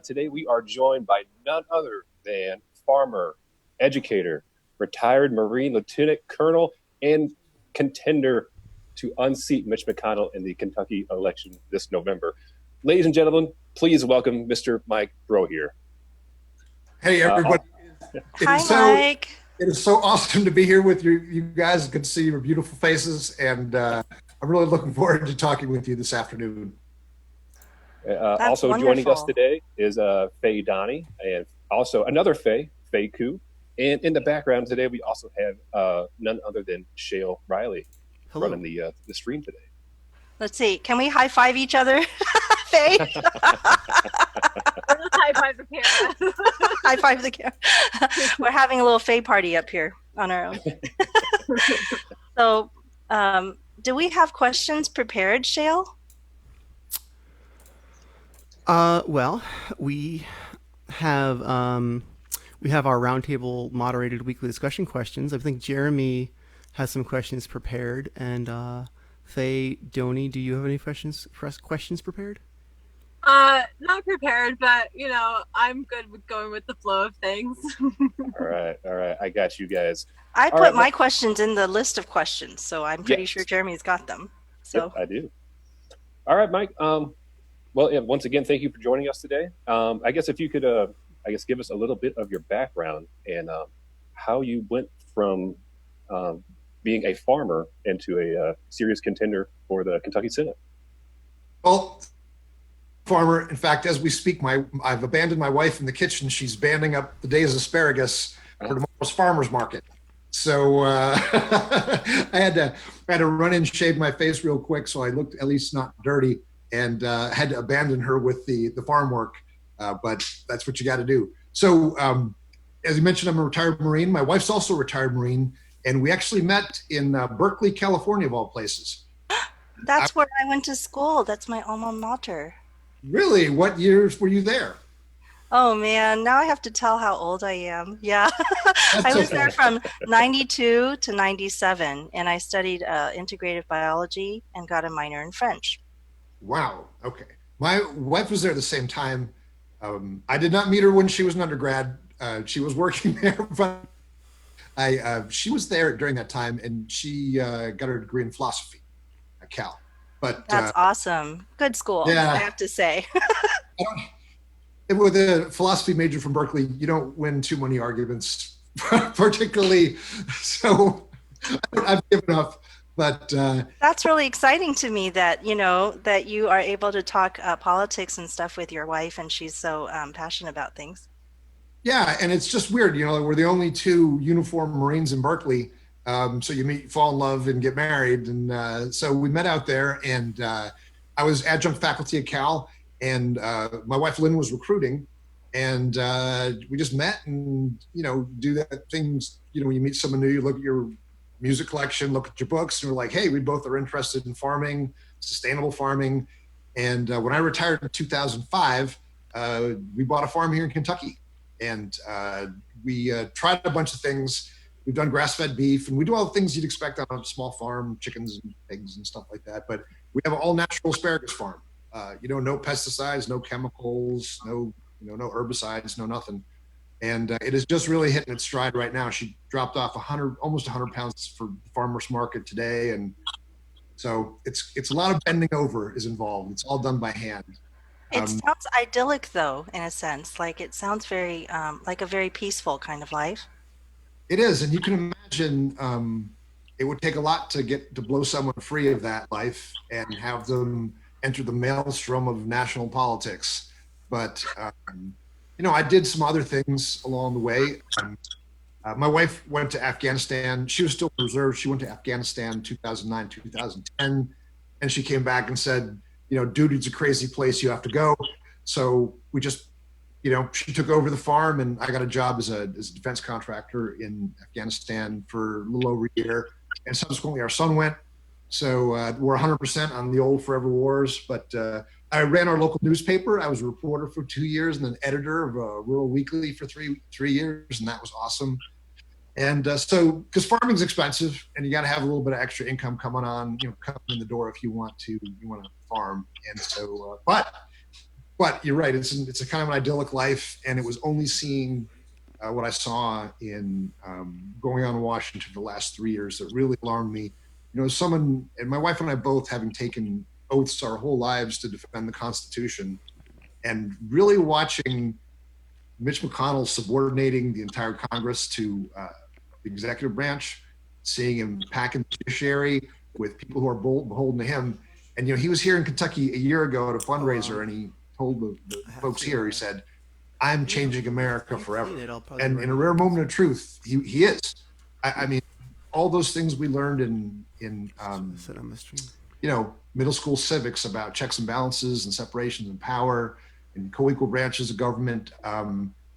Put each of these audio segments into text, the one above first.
Today we are joined by none other than farmer, educator, retired Marine Lieutenant Colonel, and contender to unseat Mitch McConnell in the Kentucky election this November. Ladies and gentlemen, please welcome Mr. Mike Broihier. Hey, everybody. Hi, Mike. It is so awesome to be here with you guys. Good to see your beautiful faces, and I'm really looking forward to talking with you this afternoon. Also wonderful. Joining us today is Faye D, and also another Faye K. And in the background today, we also have none other than Shael Riley running the stream today. Let's see. Can we high five each other, Faye? High five the camera. High five the camera. We're having a little Faye party up here on our own. So, do we have questions prepared, Shael? Well, we have our roundtable moderated weekly discussion questions. I think Jeremy has some questions prepared, and Faye, Donnie, do you have any questions prepared? Not prepared, but I'm good with going with the flow of things. All right. I got you guys. I put my questions in the list of questions, so I'm pretty sure Jeremy's got them. So yep, I do. All right, Mike. Well, once again, thank you for joining us today. I guess if you could, give us a little bit of your background and how you went from being a farmer into a serious contender for the Kentucky Senate. Well, farmer. In fact, as we speak, I've abandoned my wife in the kitchen. She's banding up the day's asparagus for tomorrow's farmer's market. So I had to run in, shave my face real quick so I looked at least not dirty, and had to abandon her with the farm work. But that's what you got to do. So as you mentioned, I'm a retired Marine. My wife's also a retired Marine, and we actually met in Berkeley, California, of all places. That's where I went to school. That's my alma mater. Really? What years were you there? Oh, man. Now I have to tell how old I am. Yeah. I was there from 92 to 97, and I studied integrative biology and got a minor in French. Wow. Okay. My wife was there at the same time. I did not meet her when she was an undergrad. She was working there, but she was there during that time, and she got her degree in philosophy at Cal. But that's awesome. Good school, I have to say. With a philosophy major from Berkeley, you don't win too many arguments, particularly. So I've given up. But that's really exciting to me that that you are able to talk politics and stuff with your wife, and she's so passionate about things. Yeah, and it's just weird. We're the only two uniformed Marines in Berkeley. So you meet, fall in love, and get married. And so we met out there, and I was adjunct faculty at Cal, and my wife Lynn was recruiting, and we just met and do that things. When you meet someone new, you look at your music collection, look at your books, and we're like, hey, we both are interested in farming, sustainable farming. And when I retired in 2005, we bought a farm here in Kentucky, and we tried a bunch of things. We've done grass-fed beef, and we do all the things you'd expect on a small farm, chickens and pigs and stuff like that. But we have an all-natural asparagus farm. No pesticides, no chemicals, no herbicides, no nothing. And it is just really hitting its stride right now. She dropped off almost 100 pounds for the farmer's market today, and so it's a lot of bending over is involved. It's all done by hand. It sounds idyllic, though, in a sense. Like it sounds very like a very peaceful kind of life. It is, and you can imagine it would take a lot to blow someone free of that life and have them enter the maelstrom of national politics. But I did some other things along the way. My wife went to Afghanistan. She was still in reserve. She went to Afghanistan in 2009, 2010, and she came back and said, duty's a crazy place. You have to go. So we just she took over the farm, and I got a job as a defense contractor in Afghanistan for a little over a year. And subsequently, our son went. So we're 100% on the old forever wars. But I ran our local newspaper. I was a reporter for 2 years and then editor of a rural weekly for three years, and that was awesome. And so, because farming's expensive, and you got to have a little bit of extra income coming in the door if you want to farm. And so, but But you're right. It's a kind of an idyllic life, and it was only seeing what I saw in going on in Washington for the last 3 years that really alarmed me. You know, someone, and my wife and I both, having taken oaths our whole lives to defend the Constitution, and really watching Mitch McConnell subordinating the entire Congress to the executive branch, seeing him packing the judiciary with people who are beholden to him. And, you know, he was here in Kentucky a year ago at a fundraiser, and he told the folks here, he said, "I'm changing America forever." And in a rare moment of truth, he is. I mean, all those things we learned in you know, middle school civics about checks and balances and separations of power and co-equal branches of government,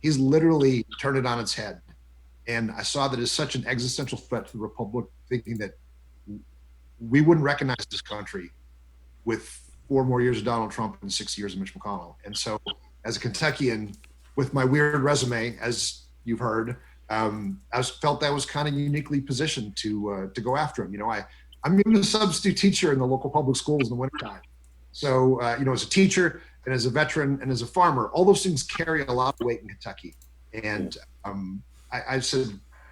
he's literally turned it on its head. And I saw that as such an existential threat to the republic, thinking that we wouldn't recognize this country with 4 more years of Donald Trump and 6 years of Mitch McConnell. And so as a Kentuckian with my weird resume, as you've heard, I felt that I was kind of uniquely positioned to go after him. You know, I'm even a substitute teacher in the local public schools in the wintertime. So, you know, as a teacher and as a veteran and as a farmer, all those things carry a lot of weight in Kentucky. And I said,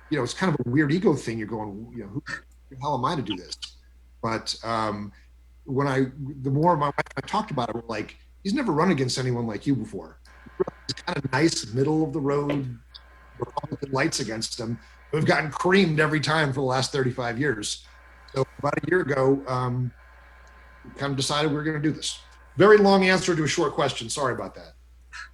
you know, it's kind of a weird ego thing. You're going, you know, who the hell am I to do this? But the more my wife and I talked about it, we're like, he's never run against anyone like you before. He's kind of nice, middle of the road, Republican lights against him. We've gotten creamed every time for the last 35 years. So about a year ago, we kind of decided we were going to do this. Very long answer to a short question. Sorry about that.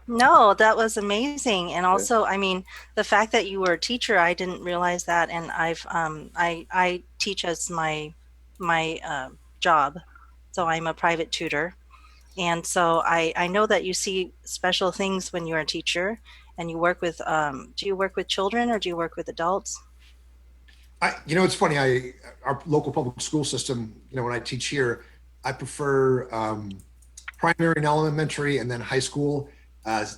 No, that was amazing. And also, I mean, the fact that you were a teacher, I didn't realize that. And I teach as my job. So I'm a private tutor. And so I know that you see special things when you're a teacher and you work with, do you work with children or do you work with adults? You know, it's funny. Our local public school system, you know, when I teach here, I prefer primary and elementary and then high school.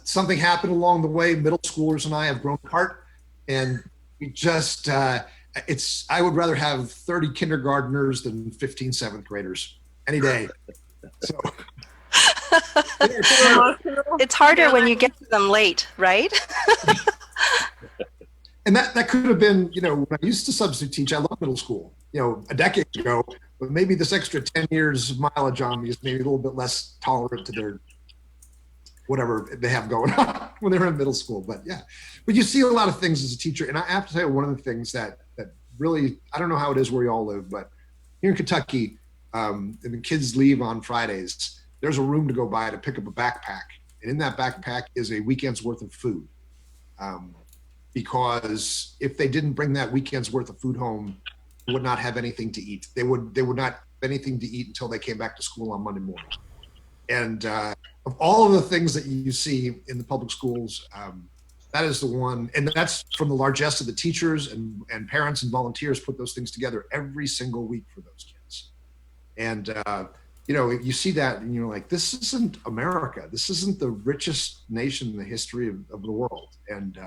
Something happened along the way. Middle schoolers and I have grown apart, and we just, I would rather have 30 kindergartners than 15 seventh graders any day. So it's harder when you get to them late, right? And that could have been, you know, when I used to substitute teach, I love middle school, you know, a decade ago, but maybe this extra 10 years of mileage on me is maybe a little bit less tolerant to their whatever they have going on when they're in middle school. But yeah, but you see a lot of things as a teacher. And I have to tell you, one of the things that really, I don't know how it is where you all live, but here in Kentucky, and the kids leave on Fridays, there's a room to go by to pick up a backpack. And in that backpack is a weekend's worth of food. Because if they didn't bring that weekend's worth of food home, they would not have anything to eat. They would not have anything to eat until they came back to school on Monday morning. And of all of the things that you see in the public schools, that is the one, and that's from the largesse of the teachers and parents and volunteers put those things together every single week for those kids. And you know, you see that and you're like, this isn't America. This isn't the richest nation in the history of the world. And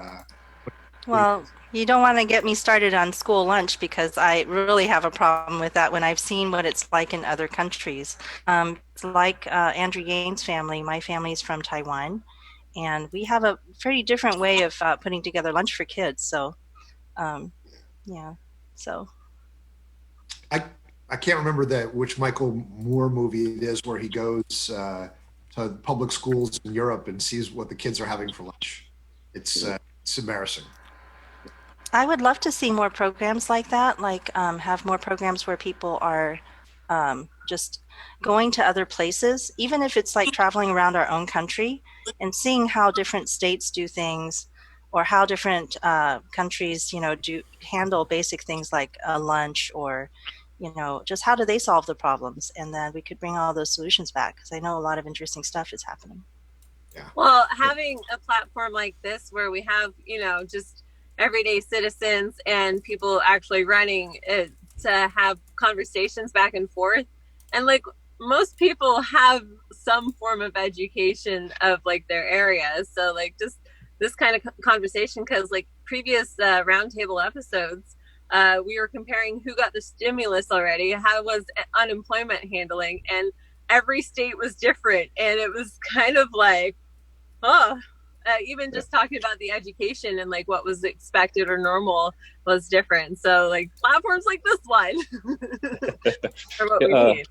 well, you don't want to get me started on school lunch because I really have a problem with that when I've seen what it's like in other countries. It's like Andrew Yane's family. My family's from Taiwan, and we have a pretty different way of putting together lunch for kids. So, yeah. So, I can't remember which Michael Moore movie it is where he goes to public schools in Europe and sees what the kids are having for lunch. It's embarrassing. I would love to see more programs like that, like have more programs where people are just going to other places, even if it's like traveling around our own country and seeing how different states do things or how different countries, you know, do handle basic things like a lunch or, you know, just how do they solve the problems? And then we could bring all those solutions back because I know a lot of interesting stuff is happening. Yeah. Well, having a platform like this where we have, you know, just everyday citizens and people actually running it to have conversations back and forth. And like most people have some form of education of like their area. So like just this kind of conversation, because like previous roundtable episodes, we were comparing who got the stimulus already, how was unemployment handling, and every state was different, and it was kind of like, oh, even just talking about the education and like what was expected or normal was different. So like platforms like this one are what we need.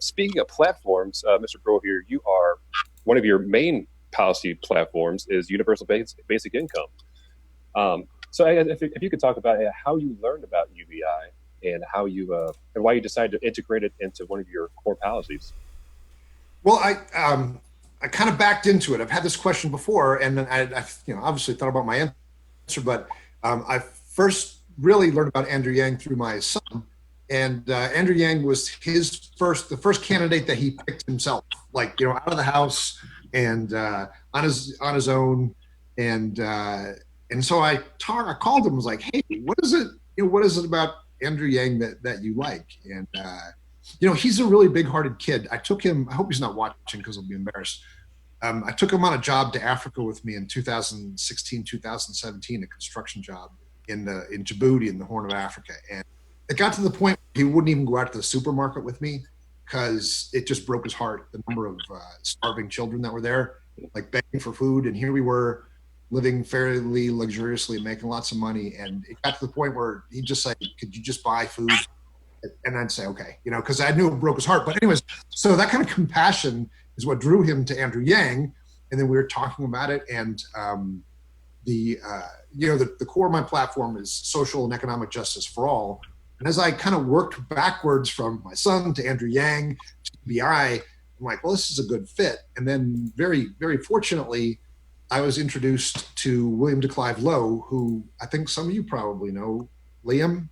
Speaking of platforms, Mr. Broihier, you are one of your main policy platforms is universal basic income. So if you could talk about how you learned about UBI and how you and why you decided to integrate it into one of your core policies. Well, I kind of backed into it. I've had this question before, and I obviously thought about my answer, but I first really learned about Andrew Yang through my son. And Andrew Yang was the first candidate that he picked himself, like, out of the house and on his own. And so I called him and was like, hey, what is it about Andrew Yang that you like? And he's a really big-hearted kid. I took him, I hope he's not watching because he'll be embarrassed. I took him on a job to Africa with me in 2016, 2017, a construction job in Djibouti in the Horn of Africa. And it got to the point where he wouldn't even go out to the supermarket with me because it just broke his heart, the number of starving children that were there, like begging for food. And here we were living fairly luxuriously, making lots of money. And it got to the point where he'd just say, could you just buy food? And I'd say, okay, because I knew it broke his heart. But anyways, so that kind of compassion is what drew him to Andrew Yang. And then we were talking about it. And the core of my platform is social and economic justice for all. And as I kind of worked backwards from my son to Andrew Yang to UBI, I'm like, well, this is a good fit. And then very, very fortunately, I was introduced to William DeClive Lowe, who I think some of you probably know. Liam,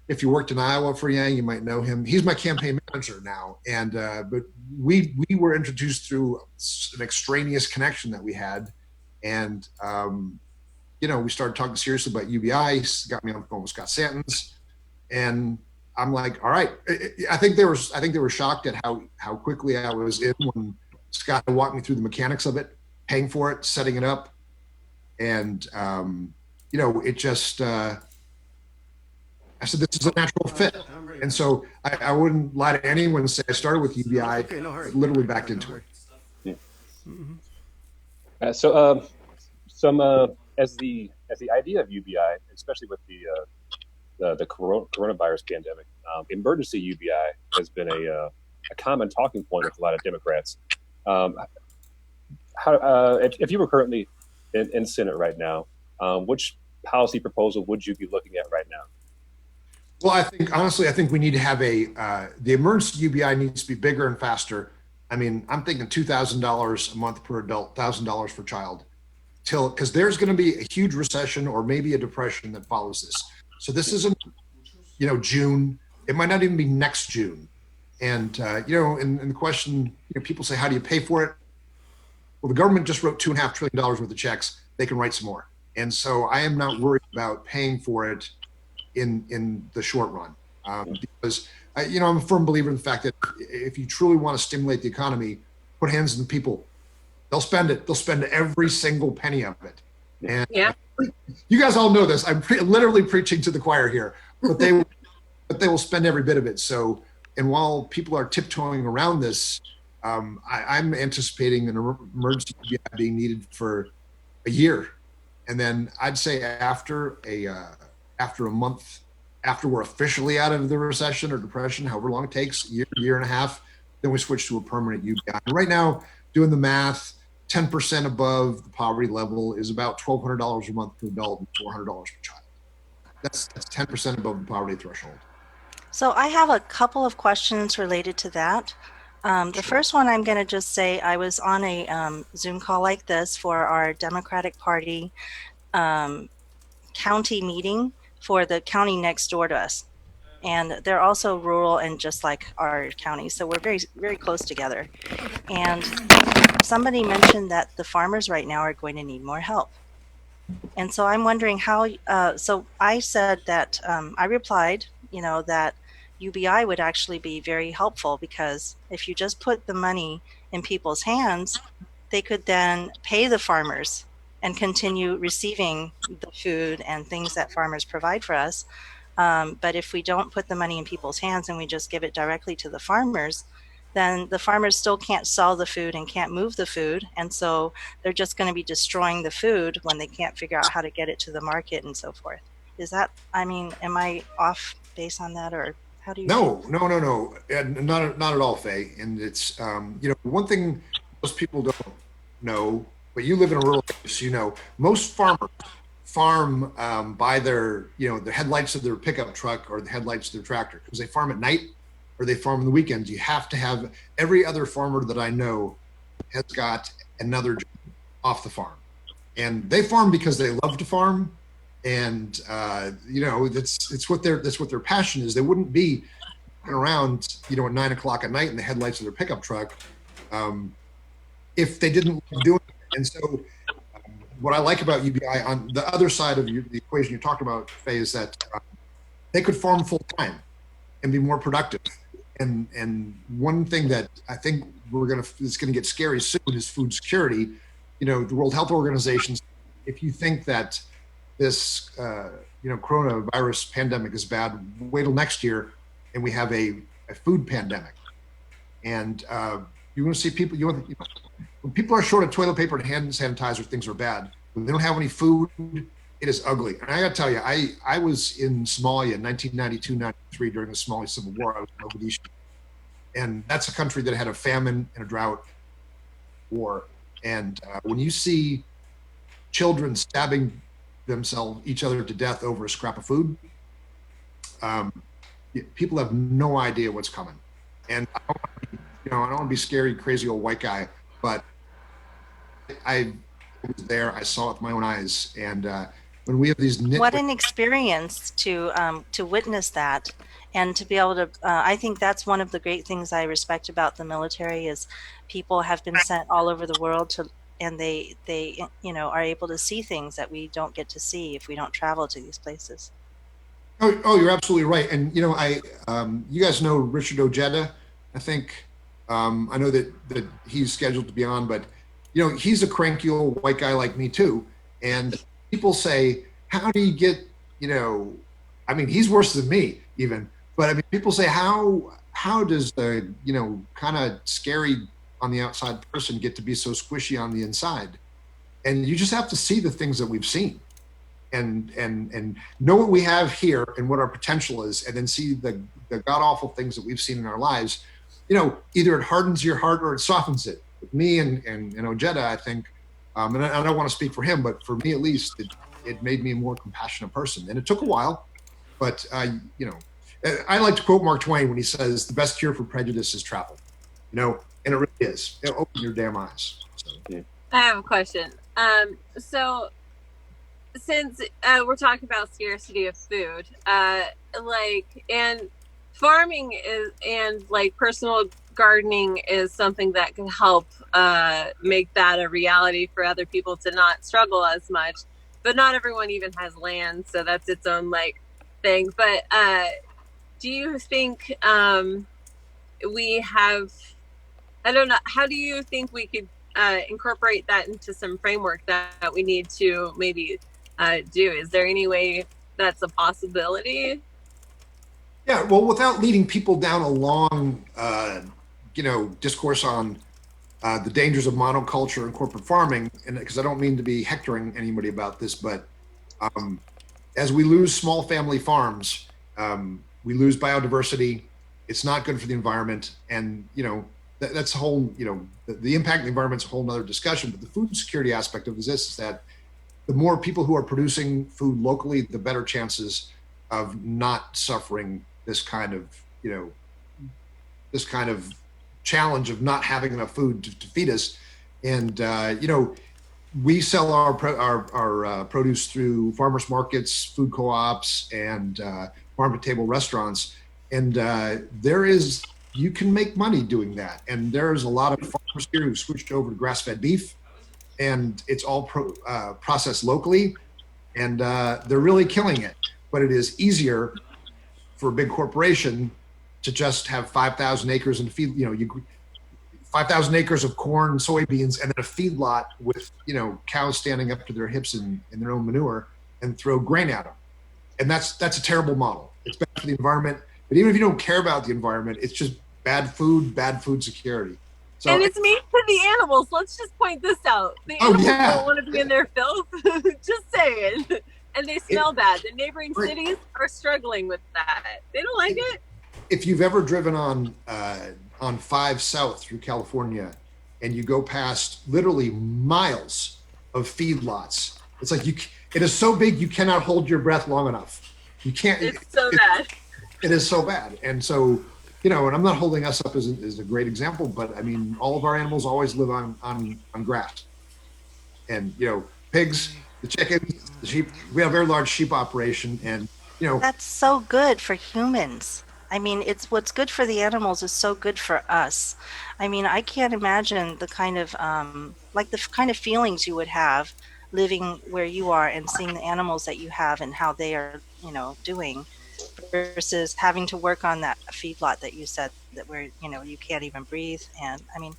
if you worked in Iowa for Yang, you might know him. He's my campaign manager now. And but we were introduced through an extraneous connection that we had. And, we started talking seriously about UBI, got me on the phone with Scott Santens. And I'm like, all right. I think they were shocked at how quickly I was in when Scott walked me through the mechanics of it, paying for it, setting it up. And, it just, I said, this is a natural fit. And so I wouldn't lie to anyone and say I started with UBI, literally backed into it. Yeah. As the idea of UBI, especially with the coronavirus pandemic, emergency UBI has been a common talking point with a lot of Democrats. If you were currently in Senate right now, which policy proposal would you be looking at right now? Well, I think we need to have the emergency UBI needs to be bigger and faster. I mean, I'm thinking $2,000 a month per adult, $1,000 per child, because there's going to be a huge recession or maybe a depression that follows this. So this isn't, June. It might not even be next June. And, and the question, people say, how do you pay for it? Well, the government just wrote $2.5 trillion worth of checks. They can write some more. And so I am not worried about paying for it in the short run, because I'm a firm believer in the fact that if you truly want to stimulate the economy, put hands in the people. They'll spend it. They'll spend every single penny of it. And you guys all know this. I'm literally preaching to the choir here, but they will spend every bit of it. So, and while people are tiptoeing around this, I'm anticipating an emergency being needed for a year, and then I'd say after a month, after we're officially out of the recession or depression, however long it takes, year and a half, then we switch to a permanent UBI. And right now, doing the math, 10% above the poverty level is about $1,200 a month per adult and $400 per child. That's 10% above the poverty threshold. So I have a couple of questions related to that. The first one, I'm going to just say I was on a Zoom call like this for our Democratic Party county meeting for the county next door to us. And they're also rural and just like our county. So we're very, very close together. And somebody mentioned that the farmers right now are going to need more help. And so I'm wondering how, so I said that, I replied, that UBI would actually be very helpful, because if you just put the money in people's hands, they could then pay the farmers and continue receiving the food and things that farmers provide for us. But if we don't put the money in people's hands and we just give it directly to the farmers, then the farmers still can't sell the food and can't move the food. And so they're just going to be destroying the food when they can't figure out how to get it to the market and so forth. Is that, I mean, am I off base on that, or how do you No, think? no. And not at all, Faye. And it's, one thing most people don't know, but you live in a rural area, so most farmers farm by their, the headlights of their pickup truck or the headlights of their tractor, because they farm at night or they farm on the weekends. You have to have, every other farmer that I know has got another job off the farm. And they farm because they love to farm. And that's what their passion is. They wouldn't be around, at 9 o'clock at night in the headlights of their pickup truck if they didn't love doing it. And so what I like about UBI on the other side of the equation you talked about, Faye, is that they could farm full time and be more productive. And one thing that I think is gonna get scary soon is food security. The World Health Organization, if you think that this coronavirus pandemic is bad, wait till next year and we have a food pandemic. And you want to see people, when people are short of toilet paper and hand sanitizer, things are bad. When they don't have any food, it is ugly. And I got to tell you, I was in Somalia in 1992, 93 during the Somali Civil War. I was in Mogadishu. And that's a country that had a famine and a drought war. And when you see children stabbing each other to death over a scrap of food, people have no idea what's coming. And I don't want to be scary, crazy old white guy, but I was there. I saw it with my own eyes. And when we have these What an experience to witness that, and to be able to. I think that's one of the great things I respect about the military is people have been sent all over the world and they are able to see things that we don't get to see if we don't travel to these places. Oh, you're absolutely right. And you guys know Richard Ojeda. I think I know that he's scheduled to be on, but he's a cranky old white guy like me too. And people say, how do you get, he's worse than me even, but people say, how does the, kind of scary on the outside person get to be so squishy on the inside? And you just have to see the things that we've seen and know what we have here and what our potential is, and then see the god awful things that we've seen in our lives. Either it hardens your heart or it softens it. With me and Ojeda, I think, and I don't want to speak for him, but for me at least, it made me a more compassionate person. And it took a while, but I like to quote Mark Twain when he says, "The best cure for prejudice is travel." And it really is. Open your damn eyes. So, yeah. I have a question. So since we're talking about scarcity of food, and farming and personal gardening is something that can help make that a reality for other people to not struggle as much. But not everyone even has land, so that's its own thing. But do you think we have? I don't know. How do you think we could incorporate that into some framework that we need to maybe do? Is there any way that's a possibility? Yeah, well, without leading people down a long, discourse on the dangers of monoculture and corporate farming, and because I don't mean to be hectoring anybody about this, but as we lose small family farms, we lose biodiversity. It's not good for the environment, and that's a whole, the impact of the environment's a whole nother discussion. But the food security aspect of this is that the more people who are producing food locally, the better chances of not suffering this kind of challenge of not having enough food to feed us. And we sell our produce through farmers markets, food co-ops, and farm to table restaurants. And you can make money doing that. And there's a lot of farmers here who switched over to grass-fed beef, and it's all processed locally, and they're really killing it. But it is easier for a big corporation to just have 5,000 acres and feed, 5,000 acres of corn, soybeans, and then a feedlot with, cows standing up to their hips in their own manure and throw grain at them. And that's a terrible model. It's bad for the environment. But even if you don't care about the environment, it's just bad food security. So, and it's mean to the animals. Let's just point this out. The animals don't want to be in their filth. Just saying. And they smell bad. The neighboring cities are struggling with that. They don't like it. If you've ever driven on 5 South through California, and you go past literally miles of feedlots, it's like it is so big you cannot hold your breath long enough. You can't. It's so bad. It is so bad, and so and I'm not holding us up as a great example, but I mean, all of our animals always live on grass, and pigs, the chickens, the sheep. We have a very large sheep operation, and that's so good for humans. I mean, it's what's good for the animals is so good for us. I mean, I can't imagine the kind of feelings you would have living where you are and seeing the animals that you have and how they are, doing, versus having to work on that feedlot that you said that where you can't even breathe. And I mean,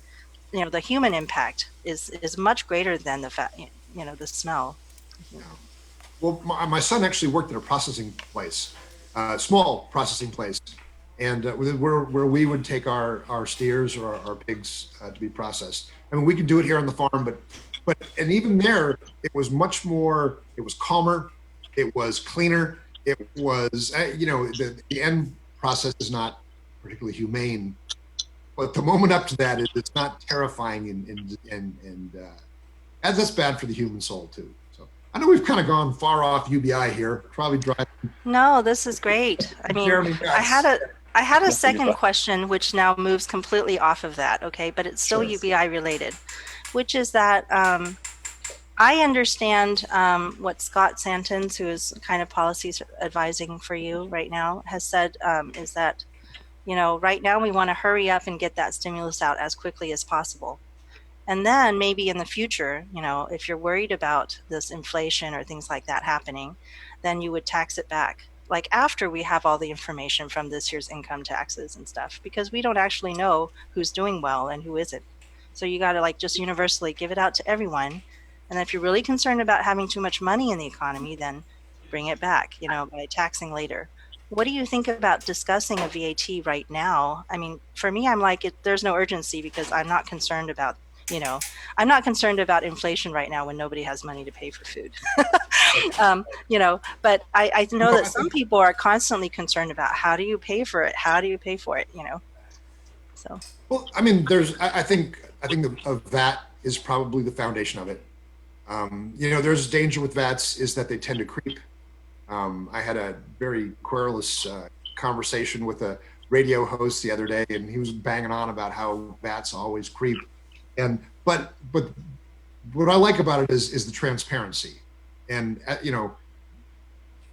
the human impact is much greater than the smell. Well, my son actually worked at a processing place, small processing place, and where we would take our steers or our pigs to be processed. I mean, we could do it here on the farm, but and even there, it was much more. It was calmer, it was cleaner. It was, the end process is not particularly humane, but the moment up to that, it's not terrifying, and that's bad for the human soul too. So I know we've kind of gone far off UBI here, probably driving. No, this is great. I mean, I had a second question, which now moves completely off of that. Okay, but it's still UBI related, which is that. I understand what Scott Santons, who is kind of policies advising for you right now, has said is that, right now we want to hurry up and get that stimulus out as quickly as possible. And then maybe in the future, if you're worried about this inflation or things like that happening, then you would tax it back. Like after we have all the information from this year's income taxes and stuff, because we don't actually know who's doing well and who isn't. So you got to just universally give it out to everyone. And if you're really concerned about having too much money in the economy, then bring it back, by taxing later. What do you think about discussing a VAT right now? I mean, for me, I'm like, there's no urgency because I'm not concerned about, inflation right now when nobody has money to pay for food. But I know that some people are constantly concerned about how do you pay for it? How do you pay for it? So. Well, I mean, I think a VAT is probably the foundation of it. There's a danger with VATs is that they tend to creep. I had a very querulous conversation with a radio host the other day, and he was banging on about how VATs always creep. But what I like about it is the transparency. And you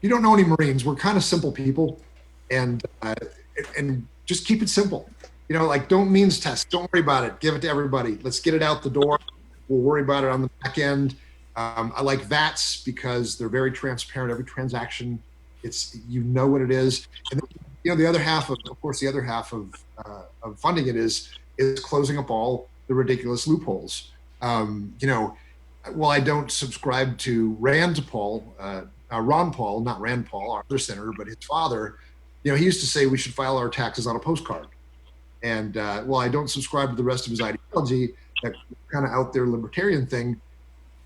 don't know any Marines. We're kind of simple people, and just keep it simple. Don't means test. Don't worry about it. Give it to everybody. Let's get it out the door. We'll worry about it on the back end. I like VATs because they're very transparent. Every transaction, it's what it is. And the other half of funding it is closing up all the ridiculous loopholes. While I don't subscribe to Ron Paul, not Rand Paul, our other senator, but his father, he used to say we should file our taxes on a postcard. And while I don't subscribe to the rest of his ideology, that kind of out there libertarian thing,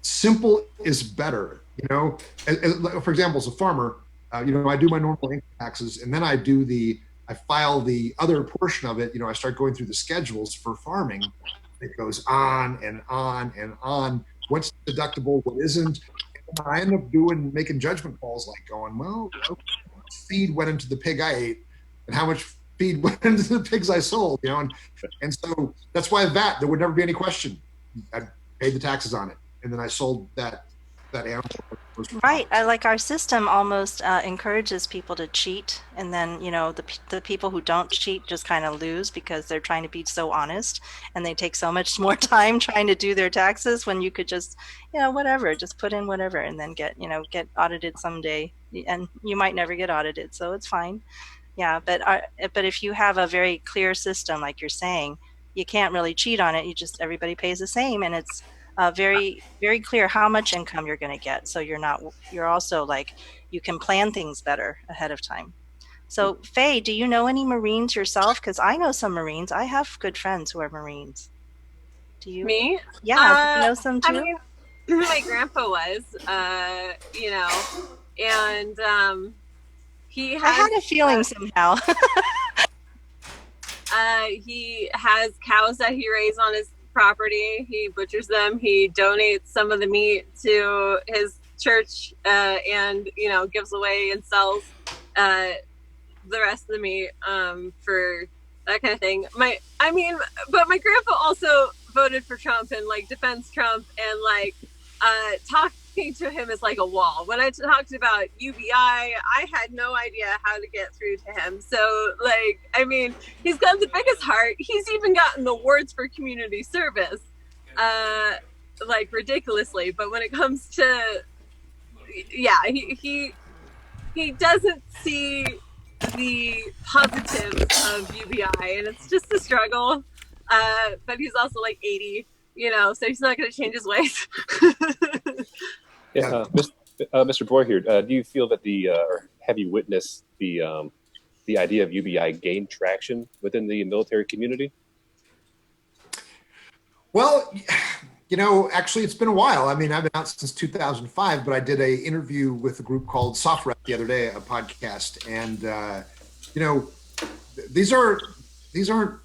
simple is better. For example, as a farmer, I do my normal income taxes, and then I file the other portion of it. I start going through the schedules for farming. It goes on and on and on. What's deductible? What isn't? And I end up making judgment calls, like going, well, how much feed went into the pig I ate, and how much feed went into the pigs I sold, and so that's why VAT, there would never be any question. I paid the taxes on it, and then I sold that animal. Right. Our system almost encourages people to cheat, and then the people who don't cheat just kind of lose because they're trying to be so honest, and they take so much more time trying to do their taxes when you could just whatever, just put in whatever and then get audited someday, and you might never get audited, so it's fine. Yeah, but if you have a very clear system, like you're saying, you can't really cheat on it. Everybody pays the same, and it's very, very clear how much income you're going to get. So you're also you can plan things better ahead of time. So, Faye, do you know any Marines yourself? Because I know some Marines. I have good friends who are Marines. Do you? Me? Yeah, do you know some I too? mean, my grandpa was, you know, and he I has had a feeling somehow. he has cows that he raises on his property. He butchers them. He donates some of the meat to his church, and you know, gives away and sells the rest of the meat for that kind of thing. But my grandpa also voted for Trump and like defends Trump, and like talking to him is like a wall. When I talked about UBI, I had no idea how to get through to him. So like, I mean, he's got the biggest heart. He's even gotten awards for community service, like ridiculously. But when it comes to, yeah, he doesn't see the positives of UBI, and it's just a struggle. But he's also like 80, you know, so he's not going to change his ways. Yeah, Mr. Broihier, do you feel that or have you witnessed the idea of UBI gain traction within the military community? Well, you know, actually, it's been a while. I mean, I've been out since 2005, but I did a interview with a group called Soft Rep the other day, a podcast, and you know, these aren't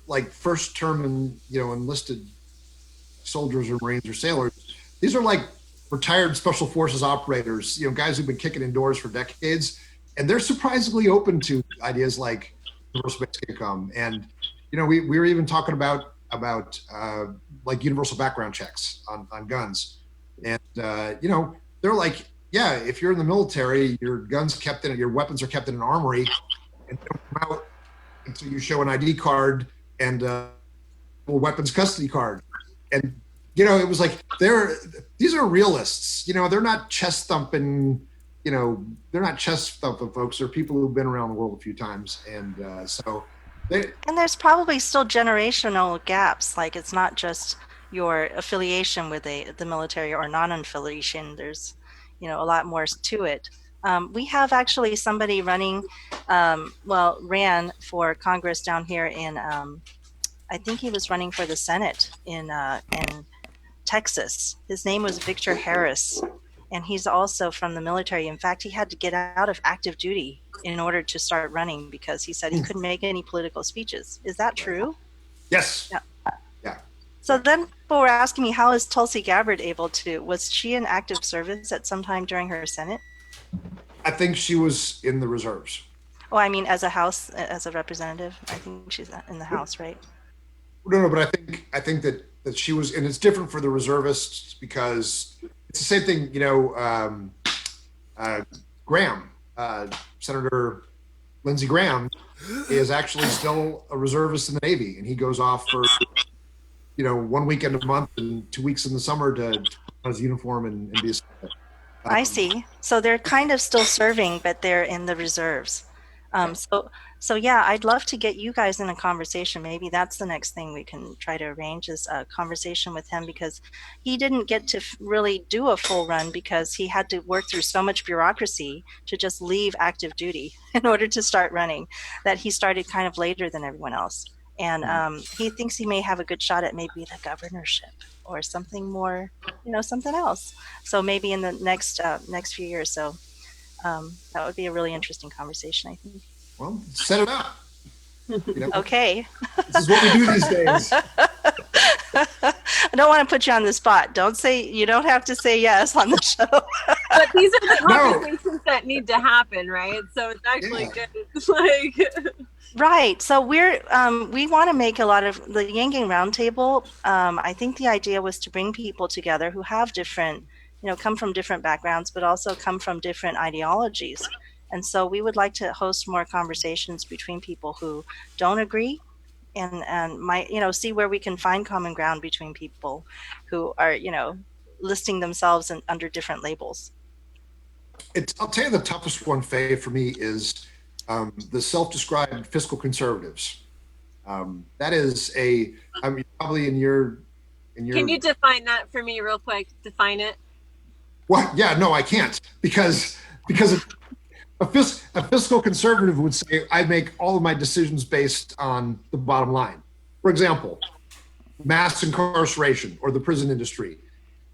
like first term and enlisted soldiers or Marines or sailors. These are like retired special forces operators, guys who've been kicking in doors for decades, and they're surprisingly open to ideas like universal basic income. And we were even talking about like universal background checks on guns, and they're like, yeah, if you're in the military, your weapons are kept in an armory, and they don't come out until you show an ID card and a weapons custody card. And it was like these are realists. They're not chest thumping. They're not chest thumping folks. They're people who've been around the world a few times, and and there's probably still generational gaps. Like, it's not just your affiliation with the military or non-affiliation. There's a lot more to it. We have actually somebody running, ran for Congress down here in, I think he was running for the Senate in Texas. His name was Victor Harris, and he's also from the military. In fact, he had to get out of active duty in order to start running because he said he couldn't make any political speeches. Is that true? Yes. Yeah. So then people were asking me, how is Tulsi Gabbard able to, was she in active service at some time during her Senate? I think she was in the reserves. Oh, I mean, as a representative, I think she's in the House, right? No, but I think that she was, and it's different for the reservists because it's the same thing. Graham, Senator Lindsey Graham, is actually still a reservist in the Navy, and he goes off for 1 weekend a month and 2 weeks in the summer to put on his uniform and be a I see. So they're kind of still serving, but they're in the reserves. So yeah, I'd love to get you guys in a conversation. Maybe that's the next thing we can try to arrange, is a conversation with him, because he didn't get to really do a full run because he had to work through so much bureaucracy to just leave active duty in order to start running, that he started kind of later than everyone else. And he thinks he may have a good shot at maybe the governorship or something more, something else. So maybe in the next few years. So that would be a really interesting conversation, I think. Well, set it up. Okay. This is what we do these days. I don't want to put you on the spot. You don't have to say yes on the show. But these are the conversations that need to happen, right? So it's actually good. It's like right. So we want to make a lot of the Yang Gang Roundtable. I think the idea was to bring people together who have different, come from different backgrounds, but also come from different ideologies. And so we would like to host more conversations between people who don't agree, and might, see where we can find common ground between people who are, listing themselves under different labels. I'll tell you, the toughest one, Faye, for me is the self-described fiscal conservatives. That is probably in your. Can you define that for me real quick? Define it. Well, yeah, no, I can't because A fiscal conservative would say, I make all of my decisions based on the bottom line. For example, mass incarceration or the prison industry.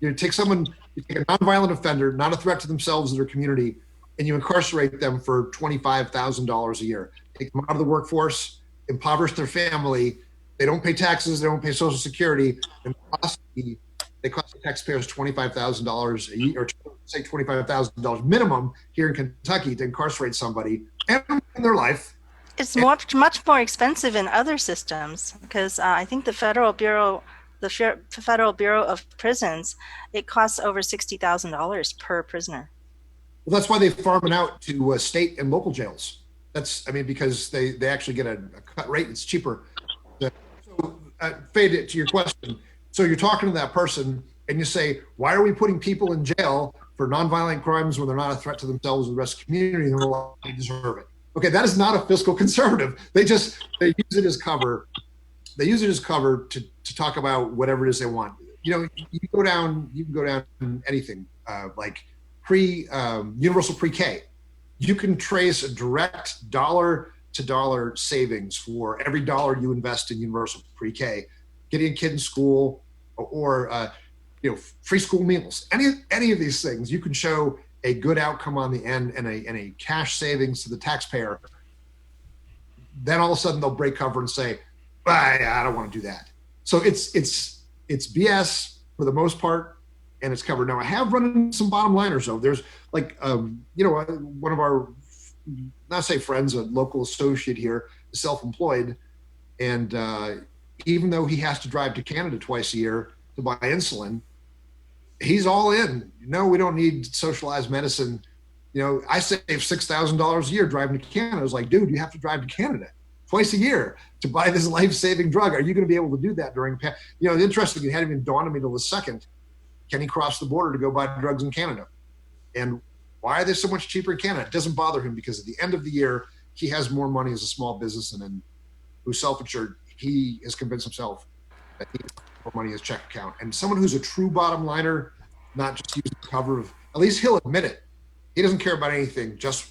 You take a nonviolent offender, not a threat to themselves or their community, and you incarcerate them for $25,000 a year. Take them out of the workforce, impoverish their family. They don't pay taxes, they don't pay Social Security, and they cost the taxpayers $25,000 a year, or say $25,000 minimum here in Kentucky to incarcerate somebody and in their life. It's much more expensive in other systems because I think the Federal Bureau of Prisons, it costs over $60,000 per prisoner. Well, that's why they farm it out to state and local jails. Because they actually get a cut rate. It's cheaper. So, Faye, to your question, so you're talking to that person and you say, why are we putting people in jail for nonviolent crimes when they're not a threat to themselves or the rest of the community and they deserve it? Okay, that is not a fiscal conservative. They use it as cover. They use it as cover to talk about whatever it is they want. You can go down anything like universal pre-K. You can trace a direct dollar-to-dollar savings for every dollar you invest in universal pre-K, getting a kid in school, or free school meals. Any of these things, you can show a good outcome on the end and a cash savings to the taxpayer. Then all of a sudden they'll break cover and say, I don't want to do that. So it's BS for the most part, and it's covered. Now I have run into some bottom liners though. There's like one of our, not say friends, a local associate here, is self-employed, and even though he has to drive to Canada twice a year to buy insulin, he's all in. No, we don't need socialized medicine. I save $6,000 a year driving to Canada. I was like, dude, you have to drive to Canada twice a year to buy this life-saving drug. Are you going to be able to do that during, interesting, it hadn't even dawned on me till the second. Can he cross the border to go buy drugs in Canada? And why are they so much cheaper in Canada? It doesn't bother him because at the end of the year, he has more money as a small business and who's self-insured. He has convinced himself that he has more money in his check account. And someone who's a true bottom liner, not just using the cover of, at least he'll admit it. He doesn't care about anything, just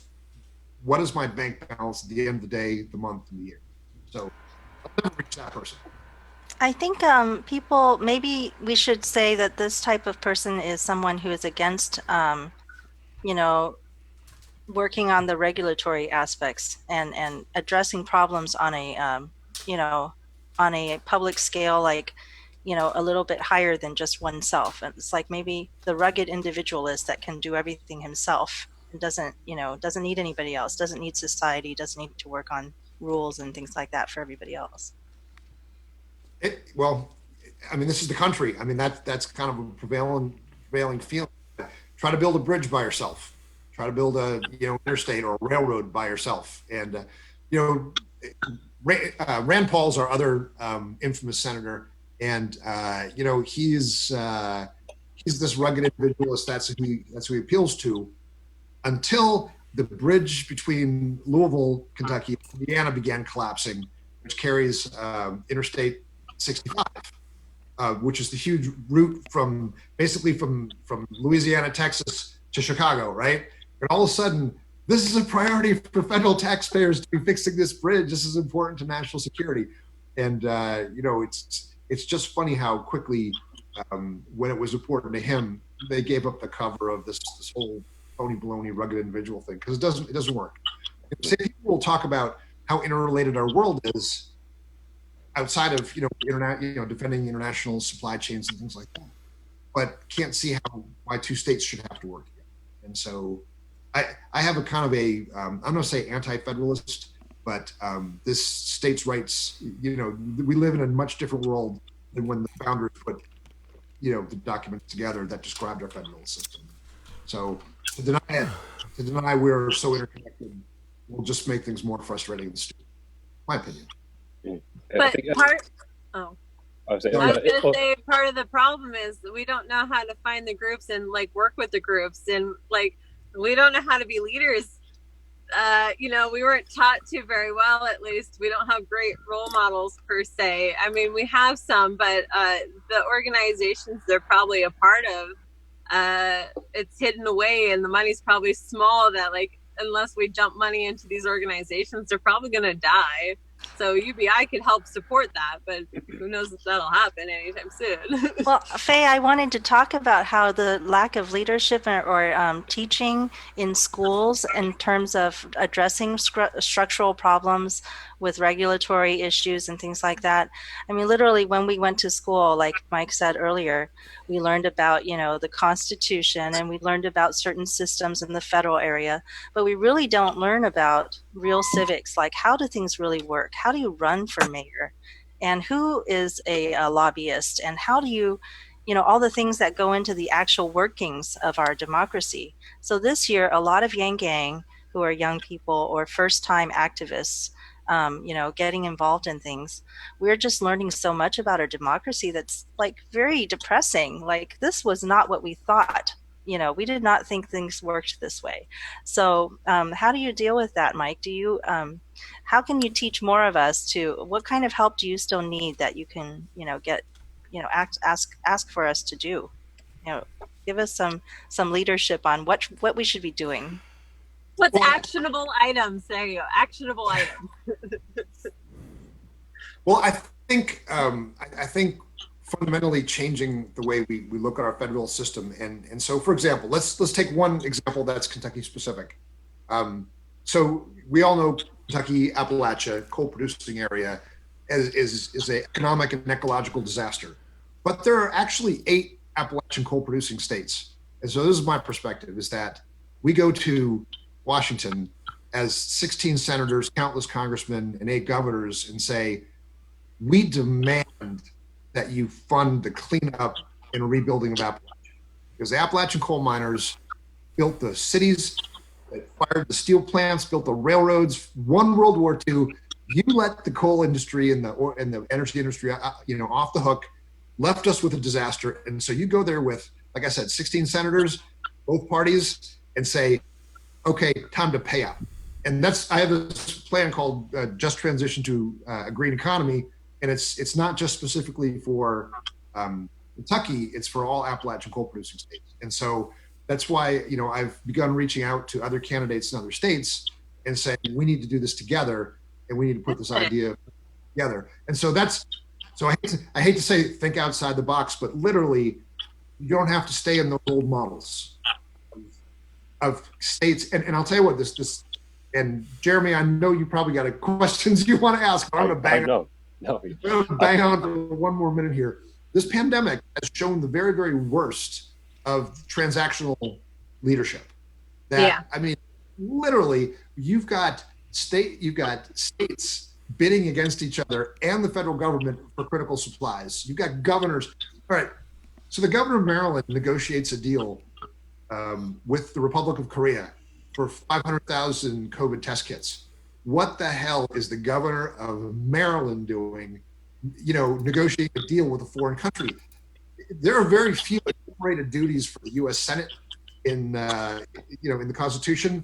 what is my bank balance at the end of the day, the month, and the year. So I'll never reach that person. I think maybe we should say that this type of person is someone who is against, working on the regulatory aspects and addressing problems on a, on a public scale, like, a little bit higher than just oneself. And it's like maybe the rugged individualist that can do everything himself and doesn't need anybody else, doesn't need society, doesn't need to work on rules and things like that for everybody else. This is the country. That's kind of a prevailing feeling. Try to build a bridge by yourself. Try to build a interstate or a railroad by yourself. And Rand Paul's our other infamous senator, and he's this rugged individualist. That's who he appeals to, until the bridge between Louisville, Kentucky, and Indiana began collapsing, which carries Interstate 65, which is the huge route from Louisiana, Texas to Chicago, right? And all of a sudden, this is a priority for federal taxpayers to be fixing this bridge. This is important to national security. And, it's just funny how quickly, when it was important to him, they gave up the cover of this whole phony baloney rugged individual thing, because it doesn't work. People will talk about how interrelated our world is outside of defending international supply chains and things like that, but can't see why two states should have to work together. And so I have a kind of I'm going to say anti-federalist, but this states' rights, we live in a much different world than when the founders put the documents together that described our federal system. So to deny we're so interconnected will just make things more frustrating and stupid, my opinion. But I was going to say part of the problem is that we don't know how to find the groups and work with the groups, and we don't know how to be leaders. We weren't taught to very well. At least we don't have great role models per se. We have some, but the organizations they're probably a part of, it's hidden away, and the money's probably small. That unless we dump money into these organizations, they're probably going to die. So UBI could help support that, but who knows if that'll happen anytime soon. Well, Faye, I wanted to talk about how the lack of leadership or teaching in schools in terms of addressing structural problems with regulatory issues and things like that. I mean, literally, when we went to school, like Mike said earlier, we learned about, the Constitution, and we learned about certain systems in the federal area, but we really don't learn about real civics, like how do things really work? How do you run for mayor? And who is a lobbyist, and how do you, all the things that go into the actual workings of our democracy. So this year, a lot of Yang Gang, who are young people or first-time activists, getting involved in things, we're just learning so much about our democracy that's like very depressing. Like, this was not what we thought. We did not think things worked this way. So how do you deal with that, Mike? Do you, how can you teach more of us what kind of help do you still need that you can, get, ask for us to do? Give us some leadership on what we should be doing. What's actionable items? There you go. Actionable items. Well, I think fundamentally changing the way we look at our federal system. And so, for example, let's take one example that's Kentucky specific. So we all know Kentucky, Appalachia, coal producing area is an economic and ecological disaster. But there are actually 8 Appalachian coal producing states. And so this is my perspective, is that we go to Washington as 16 senators, countless congressmen, and 8 governors and say, we demand that you fund the cleanup and rebuilding of Appalachia. Because the Appalachian coal miners built the cities, they fired the steel plants, built the railroads, won World War II. You let the coal industry and the energy industry, off the hook, left us with a disaster. And so you go there with, like I said, 16 senators, both parties, and say, okay, time to pay up. And I have this plan called Just Transition to a Green Economy. And it's not just specifically for Kentucky, it's for all Appalachian coal producing states. And so that's why, I've begun reaching out to other candidates in other states and saying, we need to do this together, and we need to put this idea together. And so I hate to say think outside the box, but literally you don't have to stay in those old models of states. And I'll tell you what, this and Jeremy, I know you probably got questions you want to ask, but I'm going to bang on. No. I'm going to bang on for one more minute here. This pandemic has shown the very, very worst of transactional leadership. I mean, literally, you've got states bidding against each other and the federal government for critical supplies. You've got governors. All right. So the governor of Maryland negotiates a deal with the Republic of Korea for 500,000 COVID test kits. What the hell is the governor of Maryland doing, negotiating a deal with a foreign country? There are very few enumerated duties for the U.S. Senate in the Constitution.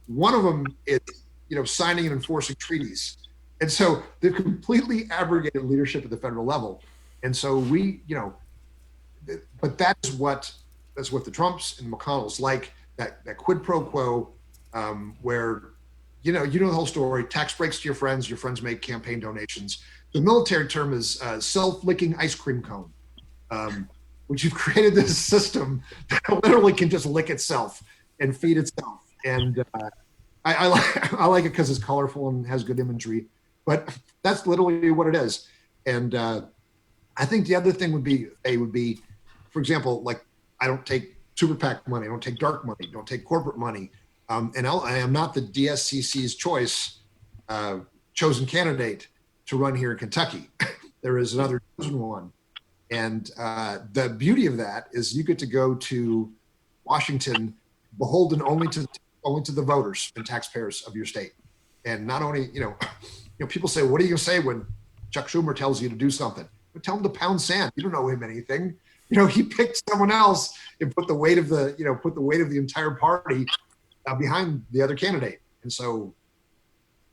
One of them is, signing and enforcing treaties. And so they've completely abrogated leadership at the federal level. And so but that's what the Trumps and McConnells like, that quid pro quo, where, the whole story, tax breaks to your friends make campaign donations. The military term is self-licking ice cream cone, which you've created this system that literally can just lick itself and feed itself. And I like it because it's colorful and has good imagery, but that's literally what it is. And I think the other thing would be, for example, like, I don't take super PAC money, I don't take dark money, don't take corporate money. And I am not the DSCC's chosen candidate to run here in Kentucky. There is another chosen one. And the beauty of that is you get to go to Washington beholden only to the voters and taxpayers of your state. And not only, people say, what are you going to say when Chuck Schumer tells you to do something? But tell him to pound sand. You don't know him anything. He picked someone else and put the weight of the entire party behind the other candidate. And so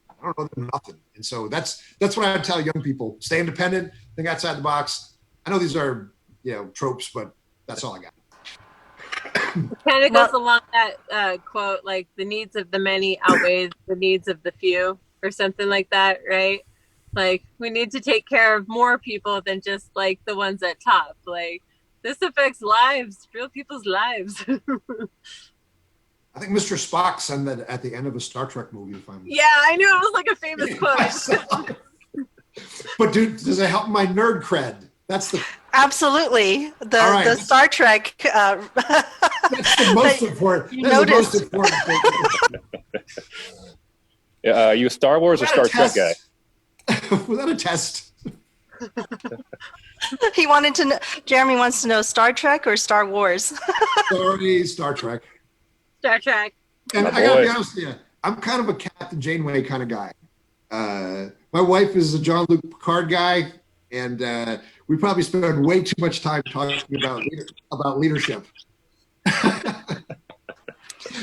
I don't know them nothing. And so that's what I would tell young people: stay independent, think outside the box. I know these are tropes, but that's all I got. Kind of goes along that quote, like the needs of the many outweigh the needs of the few, or something like that, right? Like we need to take care of more people than just like the ones at top. Like this affects lives, real people's lives. I think Mr. Spock said that at the end of a Star Trek movie. If I'm Yeah, I knew it was like a famous quote. But does it help my nerd cred? That's the Absolutely. right. The Star Trek. That's the most important. You That's noticed. the most important thing. Are you a Star Wars or Star Trek guy? Was that a test? He wanted to know. Jeremy wants to know Star Trek or Star Wars. Sorry, Star Trek. Star Trek. And My I gotta boy. be honest with you, I'm kind of a Captain Janeway kind of guy. My wife is a Jean-Luc Picard guy, and we probably spend way too much time talking about leadership.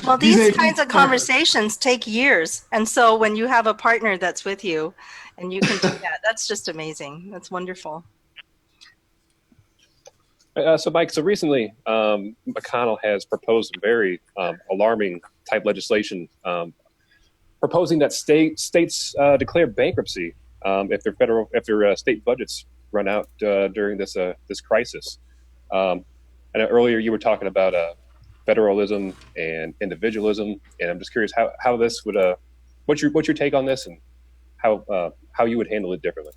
Well, these kinds of conversations take years. And so when you have a partner that's with you and you can do that, that's just amazing. That's wonderful. So, Mike, recently McConnell has proposed some very alarming type legislation proposing that states declare bankruptcy if their state budgets run out during this crisis. I know earlier you were talking about federalism and individualism, and I'm just curious how this would what's your take on this and how you would handle it differently.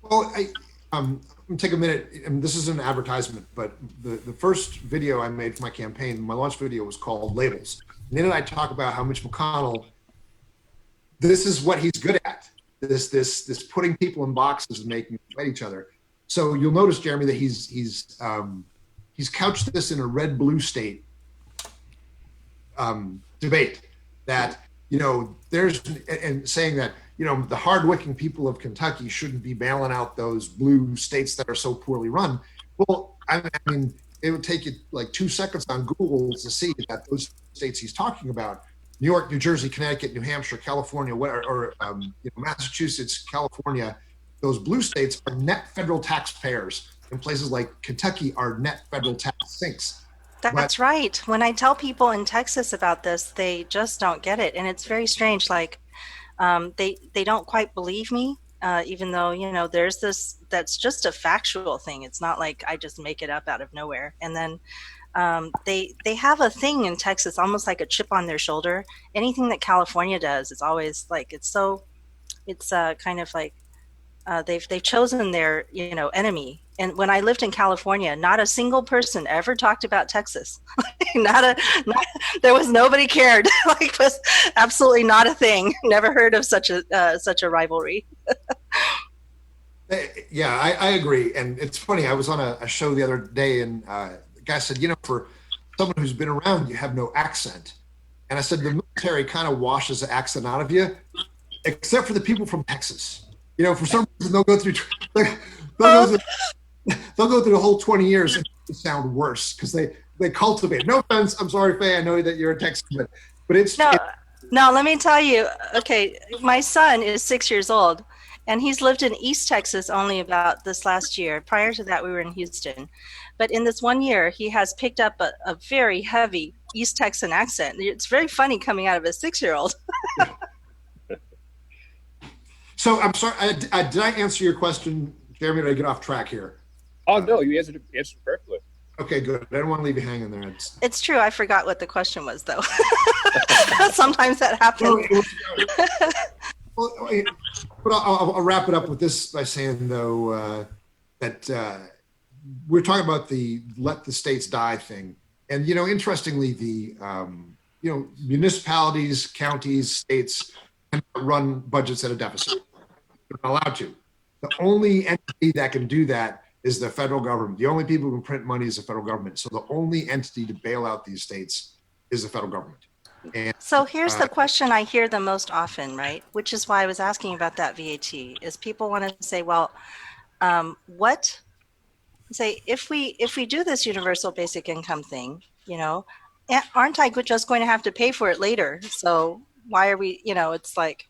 Well, I'm gonna take a minute, and this is an advertisement, but the first video I made for my campaign, my launch video, was called Labels. And in it I talk about how Mitch McConnell, this is what he's good at. This putting people in boxes and making them fight each other. So you'll notice, Jeremy, that he's couched this in a red-blue state debate that, there's, and saying that, the hardworking people of Kentucky shouldn't be bailing out those blue states that are so poorly run. Well, I mean, it would take you like 2 seconds on Google to see that those states he's talking about, New York, New Jersey, Connecticut, New Hampshire, California, or Massachusetts, California, those blue states are net federal taxpayers, and places like Kentucky are net federal tax sinks. That's right. When I tell people in Texas about this, they just don't get it. And it's very strange. Like they don't quite believe me, even though, there's this, that's just a factual thing. It's not like I just make it up out of nowhere. And then they have a thing in Texas, almost like a chip on their shoulder. Anything that California does is always like, it's kind of like they've chosen their enemy. And when I lived in California, not a single person ever talked about Texas. There was nobody cared. Like, it was absolutely not a thing. Never heard of such a rivalry. Yeah, I agree. And it's funny. I was on a show the other day, and the guy said, for someone who's been around, you have no accent. And I said, the military kind of washes the accent out of you, except for the people from Texas. For some reason, they'll go through the whole 20 years and sound worse because they cultivate. No offense, I'm sorry, Faye. I know that you're a Texan, but it's no. Let me tell you. Okay, my son is 6 years old, and he's lived in East Texas only about this last year. Prior to that, we were in Houston, but in this 1 year, he has picked up a very heavy East Texan accent. It's very funny coming out of a 6-year-old. So I'm sorry. Did I answer your question, Jeremy? Did I get off track here? Oh no, you answered perfectly. Okay, good. I don't want to leave you hanging there. It's true. I forgot what the question was, though. Sometimes that happens. But I'll wrap it up with this by saying, though, that we're talking about the let the states die thing. And, interestingly, the, municipalities, counties, states cannot run budgets at a deficit. They're not allowed to. The only entity that can do that is the federal government. The only people who can print money is the federal government. So the only entity to bail out these states is the federal government. And, so here's the question I hear the most often, right? Which is why I was asking about that VAT, is people want to say, well, if we do this universal basic income thing, aren't I just going to have to pay for it later? So why are we, it's like,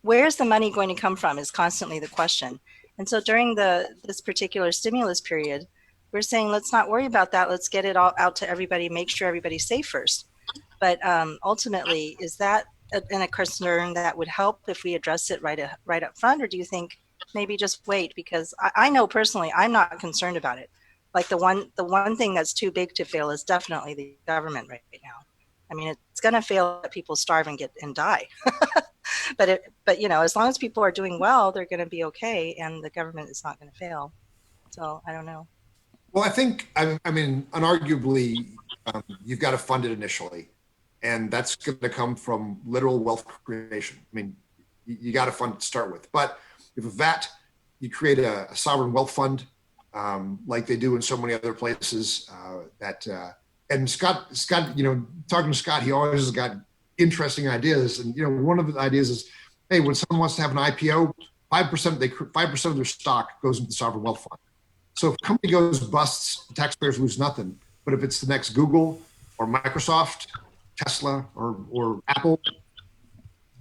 where's the money going to come from is constantly the question. And so during this particular stimulus period, we're saying, let's not worry about that. Let's get it all out to everybody, make sure everybody's safe first. But ultimately, is that a concern that would help if we address it right up front? Or do you think maybe just wait? Because I know personally, I'm not concerned about it. Like the one thing that's too big to fail is definitely the government right now. I mean, it's going to fail that people starve and die. but as long as people are doing well, they're going to be okay, and the government is not going to fail. So I don't know. Well, I think, I mean, unarguably, you've got to fund it initially, and that's going to come from literal wealth creation. I mean, you got to fund it to start with. But if a VAT, you create a sovereign wealth fund, like they do in so many other places. And Scott, talking to Scott, he always has got interesting ideas. And one of the ideas is, hey, when someone wants to have an IPO, 5% of their stock goes into the sovereign wealth fund. So if a company goes busts, the taxpayers lose nothing. But if it's the next Google or Microsoft, Tesla or Apple,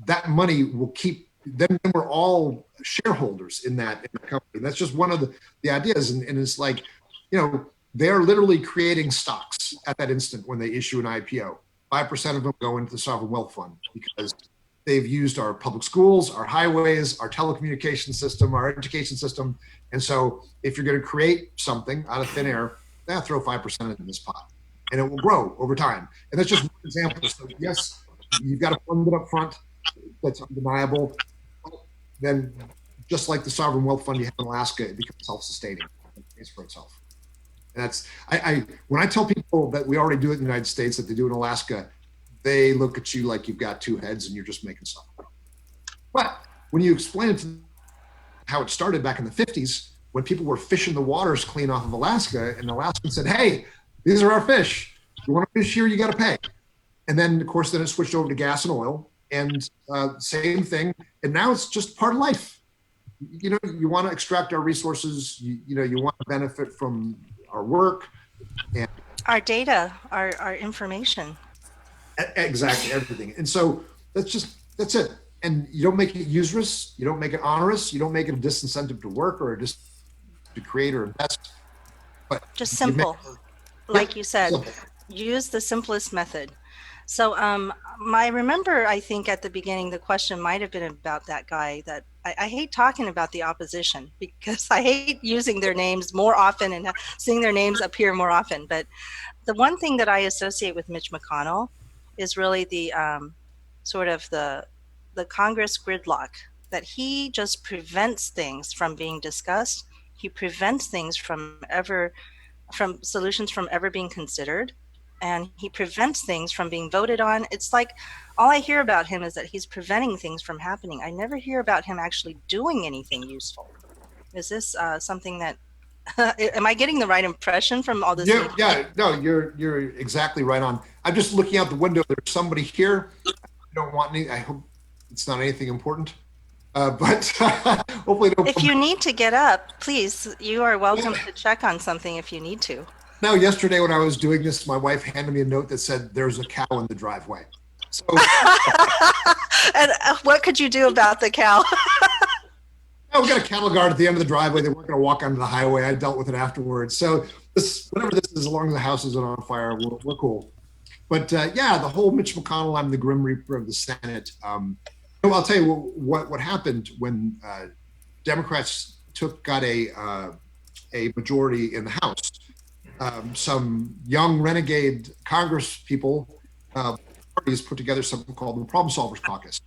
that money will keep. Then we're all shareholders in that company. That's just one of the ideas. And it's like, they're literally creating stocks at that instant when they issue an IPO. 5% of them go into the sovereign wealth fund because they've used our public schools, our highways, our telecommunication system, our education system. And so if you're going to create something out of thin air, throw 5% into this pot and it will grow over time. And that's just one example. So yes, you've got to fund it up front. That's undeniable. Then just like the sovereign wealth fund you have in Alaska, it becomes self-sustaining. It pays for itself. And that's, when I tell people that we already do it in the United States, that they do in Alaska, they look at you like you've got two heads and you're just making stuff up. But when you explain it to them how it started back in the 50s, when people were fishing the waters clean off of Alaska, and Alaskans said, hey, these are our fish. You want to fish here, you got to pay. And then, of course, it switched over to gas and oil, and same thing. And now it's just part of life. You want to extract our resources. You want to benefit from our work and our data, our information. Exactly, everything. And so that's it. And you don't make it usurious, you don't make it onerous, you don't make it a disincentive to work or to create or invest. But just simple, like you said, simple. Use the simplest method. So I think at the beginning, the question might have been about that guy that I hate talking about the opposition because I hate using their names more often and seeing their names appear more often. But the one thing that I associate with Mitch McConnell is really the sort of the Congress gridlock, that he just prevents things from being discussed. He prevents things from solutions from ever being considered. And he prevents things from being voted on. It's like all I hear about him is that he's preventing things from happening. I never hear about him actually doing anything useful. Is this something that, am I getting the right impression from all this? Yeah, no, you're exactly right on. I'm just looking out the window. There's somebody here. I don't want any, I hope it's not anything important. But hopefully if you need to get up, please, you are welcome to check on something if you need to. Now, yesterday when I was doing this, my wife handed me a note that said, there's a cow in the driveway. So, and what could you do about the cow? We got a cattle guard at the end of the driveway. They weren't going to walk onto the highway. I dealt with it afterwards. So whatever this is, as long as the house isn't on fire, we're cool. But the whole Mitch McConnell, I'm the Grim Reaper of the Senate. I'll tell you what happened when Democrats got a majority in the House. Some young renegade Congress people, parties put together something called the Problem Solvers Caucus.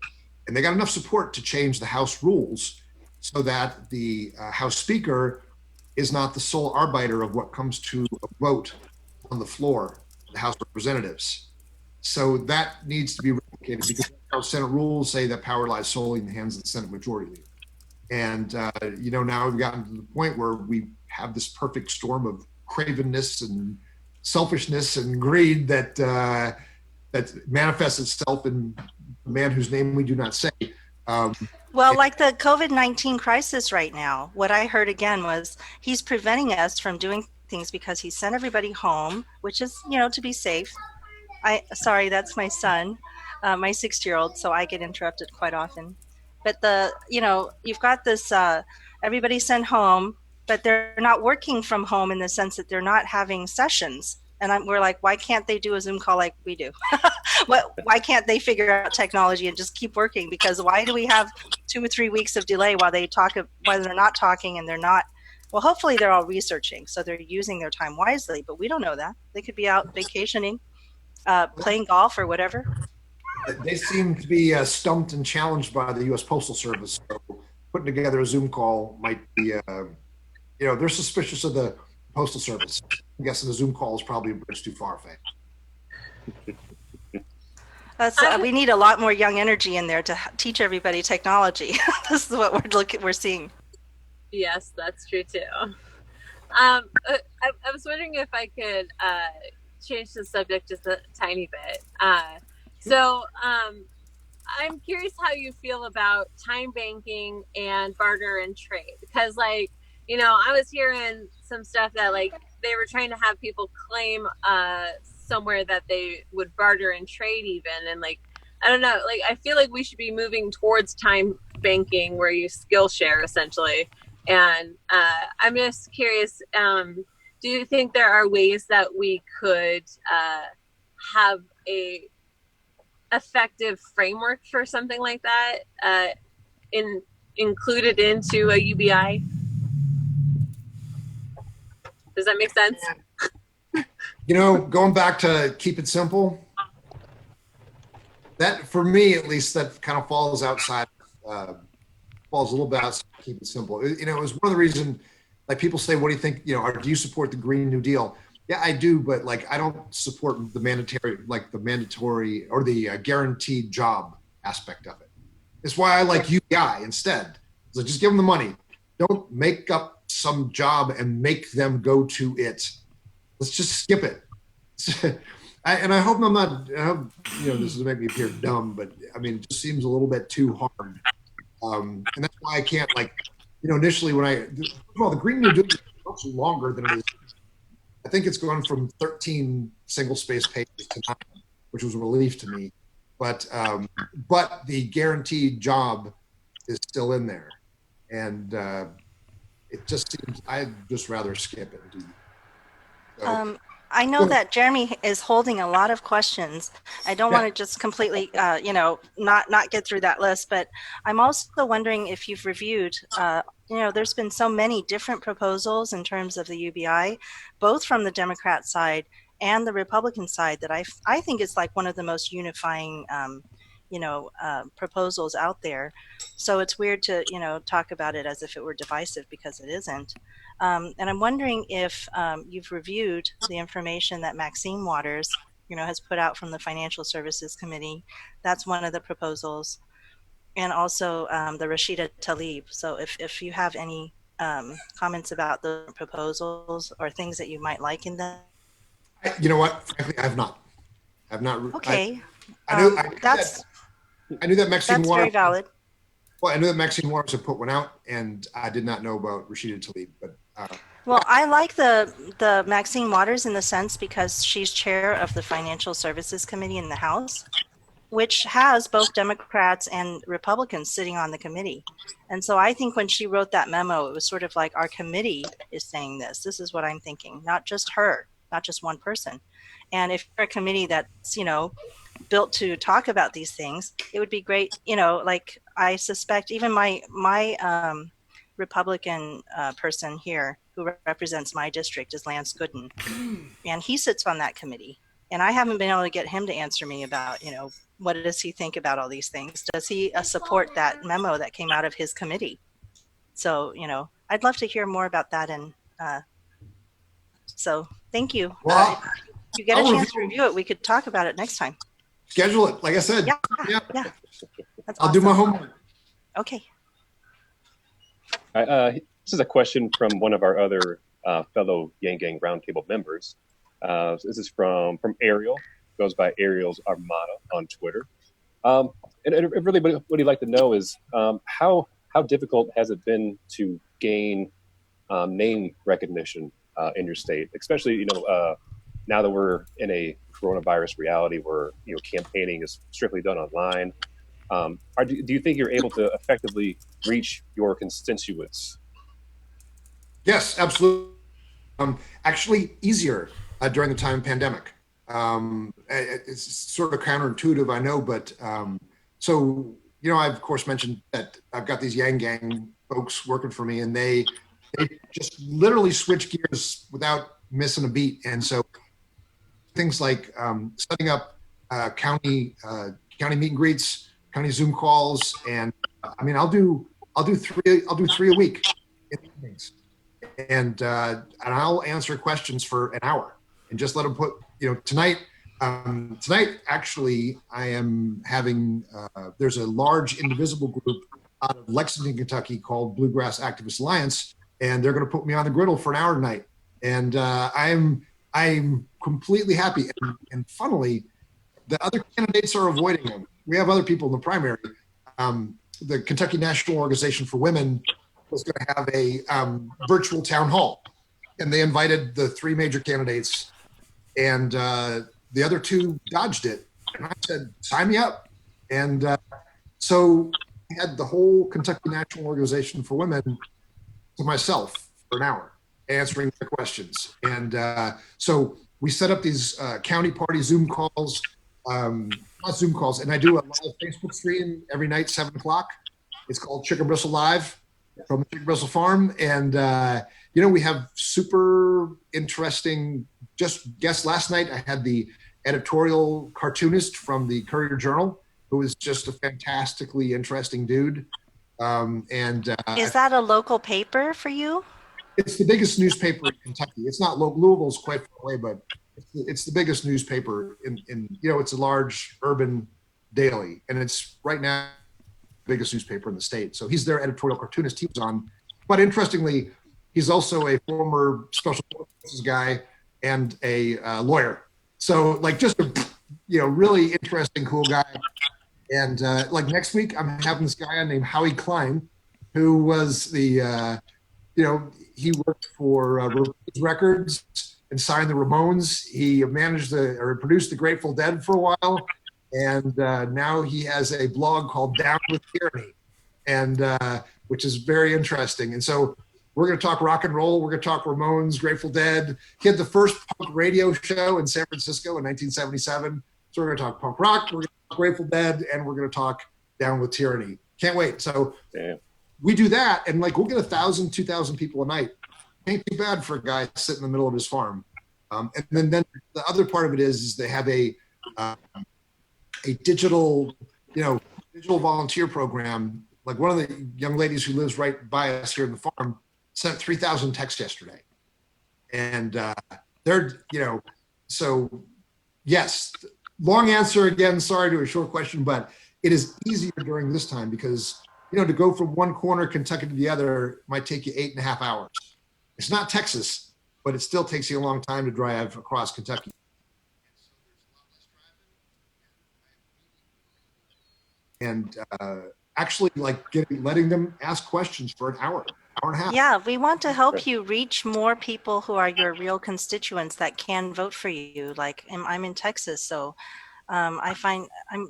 And they got enough support to change the House rules so that the House Speaker is not the sole arbiter of what comes to a vote on the floor of the House of Representatives. So that needs to be replicated because House Senate rules say that power lies solely in the hands of the Senate Majority Leader. And, now we've gotten to the point where we have this perfect storm of cravenness and selfishness and greed that manifests itself in a man whose name we do not say. Like the COVID-19 crisis right now, what I heard again was he's preventing us from doing things because he sent everybody home, which is, to be safe. Sorry, that's my son, my 6-year-old, so I get interrupted quite often. But you've got this, everybody sent home. but they're not working from home in the sense that they're not having sessions. And we're like, why can't they do a Zoom call like we do? Why can't they figure out technology and just keep working? Because why do we have 2 or 3 weeks of delay while they're not talking and they're not? Well, hopefully they're all researching, so they're using their time wisely. But we don't know that. They could be out vacationing, playing golf or whatever. They seem to be stumped and challenged by the U.S. Postal Service. So putting together a Zoom call might be, they're suspicious of the Postal Service. I'm guessing the Zoom call is probably a bridge too far, Faye. We need a lot more young energy in there to teach everybody technology. This is what we're seeing. Yes, that's true too. I was wondering if I could change the subject just a tiny bit. So I'm curious how you feel about time banking and barter and trade, because I was hearing some stuff that they were trying to have people claim somewhere that they would barter and trade even, and I don't know, I feel like we should be moving towards time banking where you skill share essentially. And I'm just curious, do you think there are ways that we could have a effective framework for something like that included into a UBI? Does that make sense? Going back to keep it simple, that for me at least, that kind of falls a little bit outside keep it simple. It was one of the reasons, people say, what do you think, or do you support the Green New Deal? Yeah, I do, but I don't support the mandatory or the guaranteed job aspect of it. It's why I like UBI instead. So just give them the money. Don't make up some job and make them go to it. Let's just skip it. I hope I'm not, this is make me appear dumb, but it just seems a little bit too hard. And that's why I can't initially the Green New Deal is much longer than it is. I think it's gone from 13 single space pages to 9, which was a relief to me. But the guaranteed job is still in there. And it just seems, I'd just rather skip it. So, I know that Jeremy is holding a lot of questions. I don't want to just completely, not get through that list, but I'm also wondering if you've reviewed, there's been so many different proposals in terms of the UBI, both from the Democrat side and the Republican side, that I think is one of the most unifying, proposals out there. So it's weird to, talk about it as if it were divisive, because it isn't. And I'm wondering if you've reviewed the information that Maxine Waters, has put out from the Financial Services Committee. That's one of the proposals. And also the Rashida Tlaib. So if you have any comments about the proposals or things that you might like in them. You know what? Frankly, I have not. Okay. I knew that Maxine that's Waters. very valid. Well, I knew that Maxine Waters had put one out, and I did not know about Rashida Tlaib. But well, I like the Maxine Waters in the sense because she's chair of the Financial Services Committee in the House, which has both Democrats and Republicans sitting on the committee. And so I think when she wrote that memo, it was sort of like, our committee is saying this. This is what I'm thinking, not just her, not just one person. And if you're a committee that's, built to talk about these things, it would be great. I suspect even my Republican person here who represents my district is Lance Gooden, and he sits on that committee. And I haven't been able to get him to answer me about, what does he think about all these things? Does he support that memo that came out of his committee? So, I'd love to hear more about that. And so thank you. Well, if you get a chance to review it, we could talk about it next time. Schedule it. Like I said. Yeah. That's I'll awesome. do my homework. Okay. This is a question from one of our other fellow Yang Gang Roundtable members. This is from Ariel. Goes by Ariel's Armada on Twitter. And really what he'd like to know is how difficult has it been to gain name recognition in your state, especially now that we're in a coronavirus reality where campaigning is strictly done online. Do you think you're able to effectively reach your constituents? Yes, absolutely. Actually, easier during the time of pandemic. It's sort of counterintuitive, I know, but so I've of course mentioned that I've got these Yang Gang folks working for me, and they just literally switch gears without missing a beat. And so things like setting up county meet and greets, county Zoom calls, and I mean I'll do three a week in the evenings, and I'll answer questions for an hour and just let them put tonight actually I am having there's a large indivisible group out of Lexington, Kentucky called Bluegrass Activist Alliance, and they're going to put me on the griddle for an hour tonight, and I'm completely happy, and funnily the other candidates are avoiding them. We have other people in the primary. The Kentucky National Organization for Women was going to have a virtual town hall, and they invited the three major candidates, and the other two dodged it. And I said, sign me up. And so I had the whole Kentucky National Organization for Women to myself for an hour, answering their questions. And so we set up these county party Zoom calls, not Zoom calls, and I do a live Facebook stream every night, 7:00. It's called Chicken Bristle Live from the Chicken Bristle Farm. And, we have super interesting just guests. Last night, I had the editorial cartoonist from the Courier Journal, who is just a fantastically interesting dude. Is that a local paper for you? It's the biggest newspaper in Kentucky. It's not local. Louisville's quite far away, but it's the biggest newspaper in it's a large urban daily, and it's right now the biggest newspaper in the state. So he's their editorial cartoonist. He was on, but interestingly, he's also a former special forces guy and a lawyer. So like just a really interesting, cool guy. And like next week, I'm having this guy named Howie Klein, who was the he worked for Records and signed the Ramones. He managed or produced the Grateful Dead for a while, and now he has a blog called Down with Tyranny, and which is very interesting. And so we're going to talk rock and roll. We're going to talk Ramones, Grateful Dead. He had the first punk radio show in San Francisco in 1977. So we're going to talk punk rock, we're going to talk Grateful Dead, and we're going to talk Down with Tyranny. Can't wait. So we do that, and like we'll get 1,000, 2,000 people a night. Ain't too bad for a guy sitting in the middle of his farm. And then the other part of it is they have a digital volunteer program. Like one of the young ladies who lives right by us here in the farm sent 3,000 texts yesterday, and they're so yes. Long answer again. Sorry to a short question, but it is easier during this time because to go from one corner of Kentucky to the other might take you 8.5 hours. It's not Texas, but it still takes you a long time to drive across Kentucky. And actually, like letting them ask questions for an hour and a half. Yeah, we want to help you reach more people who are your real constituents that can vote for you. Like I'm in Texas, so I'm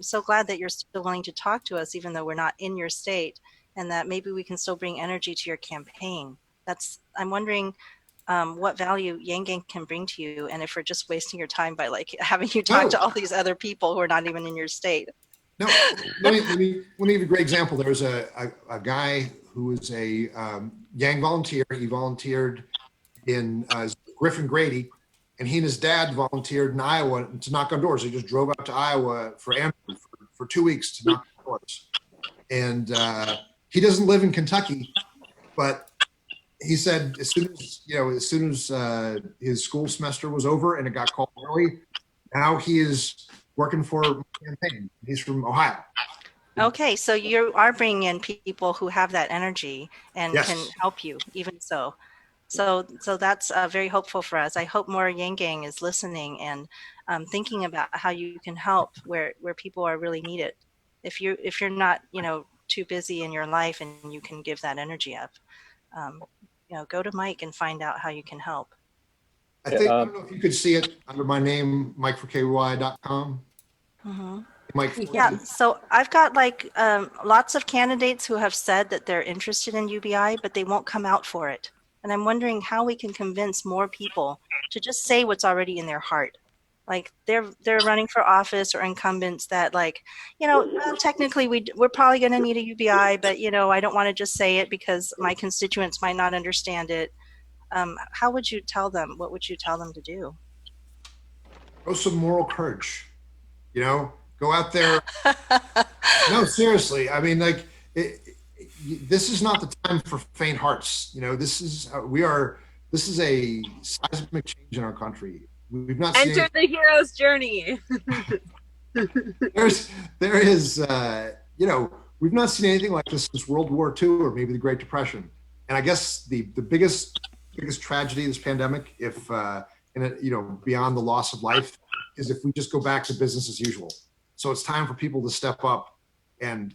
so glad that you're still willing to talk to us, even though we're not in your state, and that maybe we can still bring energy to your campaign. I'm wondering what value Yang Gang can bring to you, and if we're just wasting your time by like having you talk to all these other people who are not even in your state. No, let me give you a great example. There was a guy who was a Yang volunteer. He volunteered in Griffin Grady, and he and his dad volunteered in Iowa to knock on doors. They just drove out to Iowa for Andrew for 2 weeks to knock on doors. And he doesn't live in Kentucky, but he said as soon as his school semester was over and it got called early, now he is working for a campaign. He's from Ohio. Okay, so you are bringing in people who have that energy and Yes. can help you, even so. So that's very hopeful for us. I hope more Yang Gang is listening and thinking about how you can help where people are really needed. If you're not too busy in your life and you can give that energy up, go to Mike and find out how you can help. I don't know if you could see it under my name, MikeForKY.com. Mm-hmm. Mike. Yeah, so I've got like lots of candidates who have said that they're interested in UBI, but they won't come out for it. And I'm wondering how we can convince more people to just say what's already in their heart. Like they're running for office or incumbents that like, technically we're probably going to need a UBI, but I don't want to just say it because my constituents might not understand it. How would you tell them? What would you tell them to do? Show some moral courage. Go out there. No, seriously. I mean, like, this is not the time for faint hearts. This is a seismic change in our country. We've not seen enter the hero's journey. there is we've not seen anything like this since World War II or maybe the Great Depression. And I guess the biggest tragedy of this pandemic, if beyond the loss of life, is if we just go back to business as usual. So it's time for people to step up and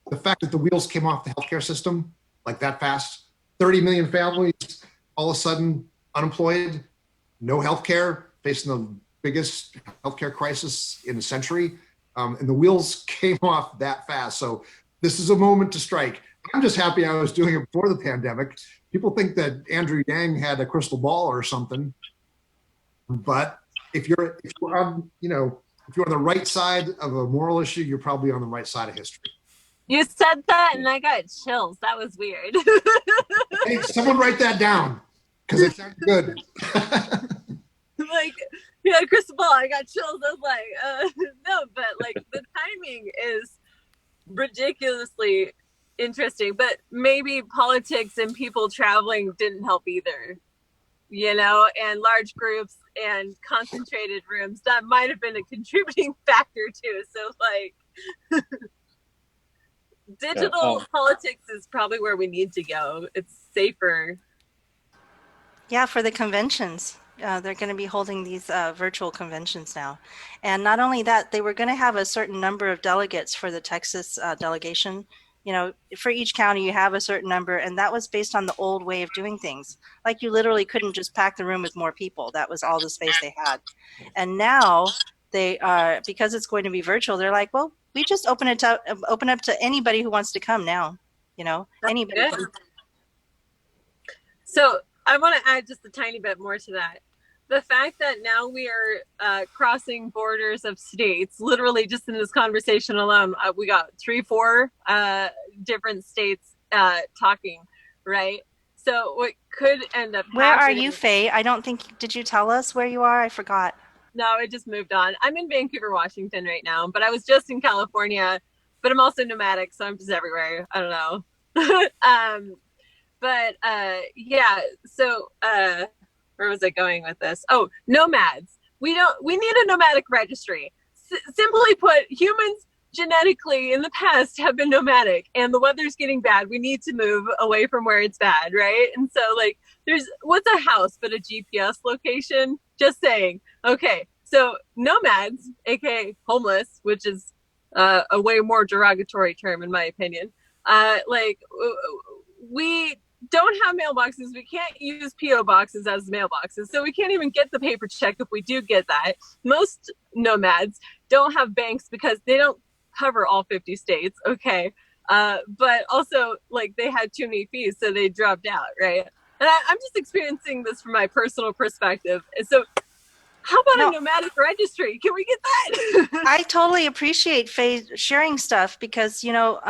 the fact that the wheels came off the healthcare system like that fast, 30 million families all of a sudden unemployed, no healthcare, facing the biggest healthcare crisis in a century, and the wheels came off that fast. So this is a moment to strike. I'm just happy I was doing it before the pandemic. People think that Andrew Yang had a crystal ball or something, but if you're on the right side of a moral issue, you're probably on the right side of history. You said that and I got chills. That was weird. Hey, someone write that down because it sounds good. Like, you had a crystal ball. I got chills. I was like, no, but like the timing is ridiculously interesting. But maybe politics and people traveling didn't help either, and large groups and concentrated rooms. That might have been a contributing factor too. So like digital politics is probably where we need to go. It's safer. Yeah, for the conventions. They're going to be holding these virtual conventions now. And not only that, they were going to have a certain number of delegates for the Texas delegation. For each county, you have a certain number, and that was based on the old way of doing things. Like you literally couldn't just pack the room with more people. That was all the space they had. And now they are, because it's going to be virtual, they're like, well, we just open up to anybody who wants to come now. Anybody. So I want to add just a tiny bit more to that. The fact that now we are crossing borders of states, literally just in this conversation alone, we got 3-4 different states talking, right? So what could end up Where happening, are you, Faye? I don't think, did you tell us where you are? I forgot. No, it just moved on. I'm in Vancouver, Washington right now, but I was just in California, but I'm also nomadic, so I'm just everywhere. I don't know. Yeah, so where was I going with this? Oh, nomads. We need a nomadic registry. Simply put, humans genetically in the past have been nomadic, and the weather's getting bad. We need to move away from where it's bad, right? And so like what's a house but a GPS location? Just saying. Okay, so nomads, aka homeless, which is a way more derogatory term in my opinion. We don't have mailboxes. We can't use PO boxes as mailboxes, so we can't even get the paper check if we do get that. Most nomads don't have banks because they don't cover all 50 states. Okay, but also like they had too many fees, so they dropped out, right? And I'm just experiencing this from my personal perspective. And so how about a nomadic registry? Can we get that? I totally appreciate Faye sharing stuff because,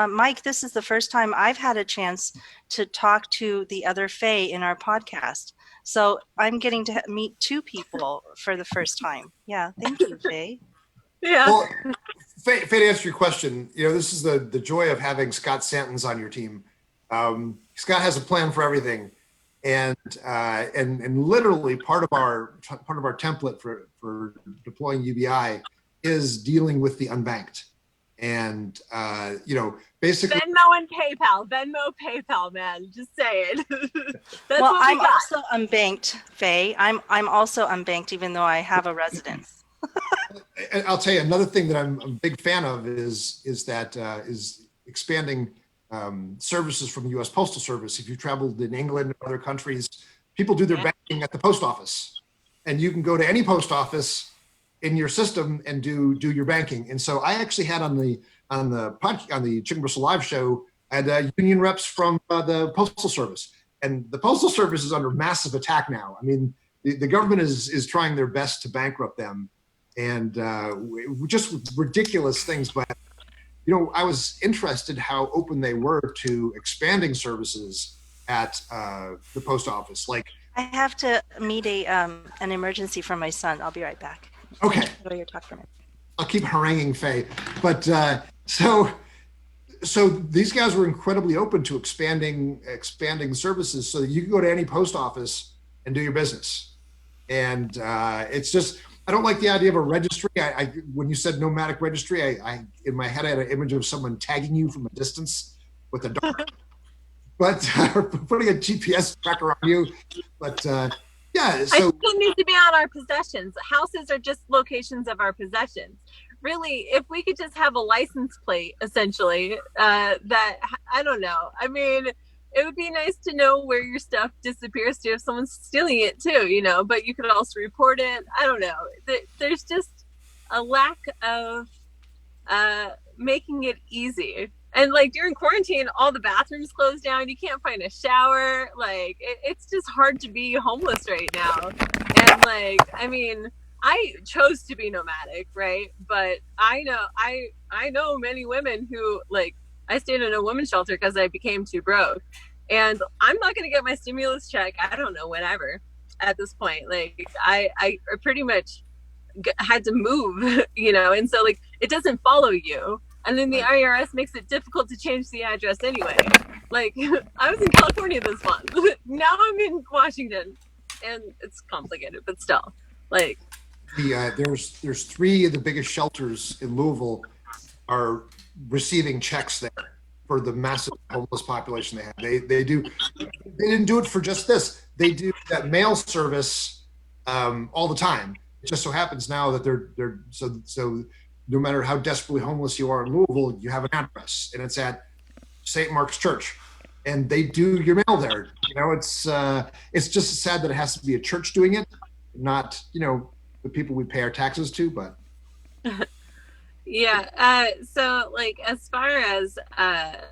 Mike, this is the first time I've had a chance to talk to the other Faye in our podcast. So I'm getting to meet two people for the first time. Yeah. Thank you, Faye. Yeah. Well, Faye, to answer your question, this is the joy of having Scott Santons on your team. Scott has a plan for everything. And literally part of our template for deploying UBI is dealing with the unbanked, and basically Venmo and PayPal, man. Just say it. That's well, I'm also unbanked, Faye. I'm also unbanked, even though I have a residence. I'll tell you another thing that I'm a big fan of is expanding services from the U.S. Postal Service. If you've traveled in England and other countries, people do their banking at the post office, and you can go to any post office in your system and do your banking. And so I actually had on the Chicken Bristle Live show, I had union reps from the Postal Service, And the Postal Service is under massive attack now. I mean, the government is trying their best to bankrupt them, and just ridiculous things. But I was interested how open they were to expanding services at the post office. Like, I have to meet an emergency from my son. I'll be right back. Okay. Go your talk for a minute. I'll keep haranguing Faye. But so these guys were incredibly open to expanding services so that you can go to any post office and do your business. And it's just, I don't like the idea of a registry. When you said nomadic registry, I in my head I had an image of someone tagging you from a distance with a dart. But putting a GPS tracker on you. But yeah, so I think it needs to be on our possessions. Houses are just locations of our possessions. Really, if we could just have a license plate, essentially, that, I don't know. I mean, it would be nice to know where your stuff disappears to if someone's stealing it too, but you could also report it. I don't know. There's just a lack of making it easy. And like during quarantine, all the bathrooms closed down. You can't find a shower. Like it's just hard to be homeless right now. And like, I mean, I chose to be nomadic, right? But I know many women who, like, I stayed in a women's shelter because I became too broke. And I'm not going to get my stimulus check, I don't know, whenever at this point. Like, I pretty much had to move, and so, like, it doesn't follow you. And then the IRS makes it difficult to change the address anyway. Like, I was in California this month. Now I'm in Washington. And it's complicated, but still, like. There's 3 of the biggest shelters in Louisville are receiving checks there for the massive homeless population they have. They didn't do it for just this. They do that mail service all the time. It just so happens now that they're so no matter how desperately homeless you are in Louisville, you have an address, and it's at St. Mark's Church, and they do your mail there. It's just sad that it has to be a church doing it, not the people we pay our taxes to, but yeah. So like, as far as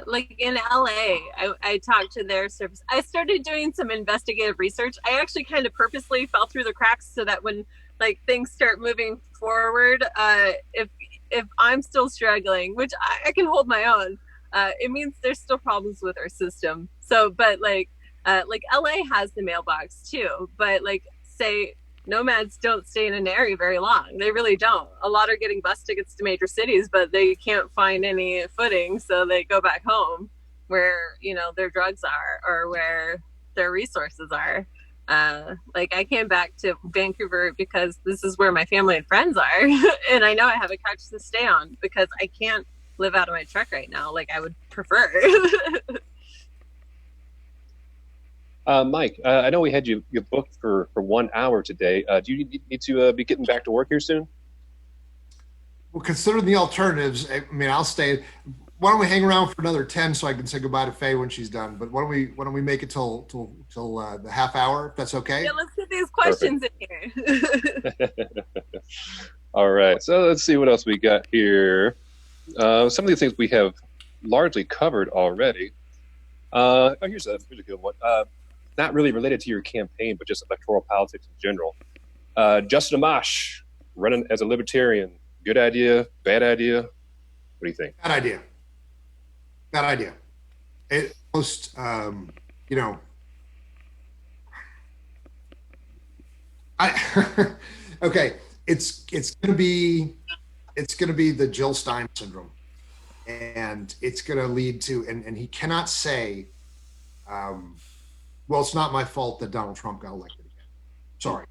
like in LA, I talked to their service. I started doing some investigative research. I actually kind of purposely fell through the cracks so that when like things start moving forward, if I'm still struggling, which I can hold my own, it means there's still problems with our system. So, but like LA has the mailbox too, but like, say, nomads don't stay in an area very long. They really don't. A lot are getting bus tickets to major cities, but they can't find any footing, so they go back home where their drugs are or where their resources are. Like, I came back to Vancouver because this is where my family and friends are, and I know I have a couch to stay on because I can't live out of my truck right now like I would prefer. Mike, I know we had you booked for 1 hour today. Do you need to be getting back to work here soon? Well, considering the alternatives, I mean, I'll stay. Why don't we hang around for another 10 so I can say goodbye to Faye when she's done? But why don't we make it till the half hour, if that's okay? Yeah, let's get these questions in here. All right, so let's see what else we got here. Some of these things we have largely covered already. Here's a good one. Not really related to your campaign, but just electoral politics in general. Justin Amash running as a libertarian. Good idea? Bad idea? What do you think? Bad idea. Bad idea. It most, okay. It's gonna be the Jill Stein syndrome, and it's gonna lead to, and he cannot say, well, it's not my fault that Donald Trump got elected again. Sorry.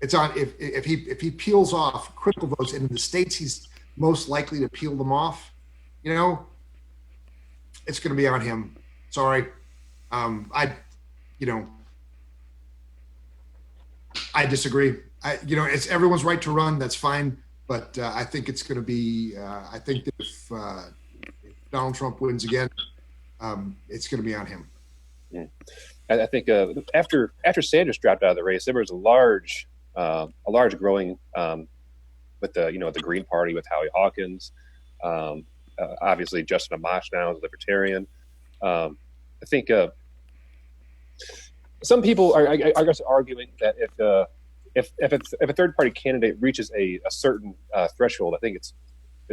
It's on, if he peels off critical votes, and in the states he's most likely to peel them off, it's going to be on him. Sorry. I disagree. It's everyone's right to run. That's fine. But I think it's going to be, I think that if Donald Trump wins again, it's going to be on him. Yeah. I think after Sanders dropped out of the race, there was a large growing with the Green Party with Howie Hawkins. Obviously, Justin Amash now is a libertarian. I think some people are, I guess, arguing that if a third party candidate reaches a certain threshold, I think is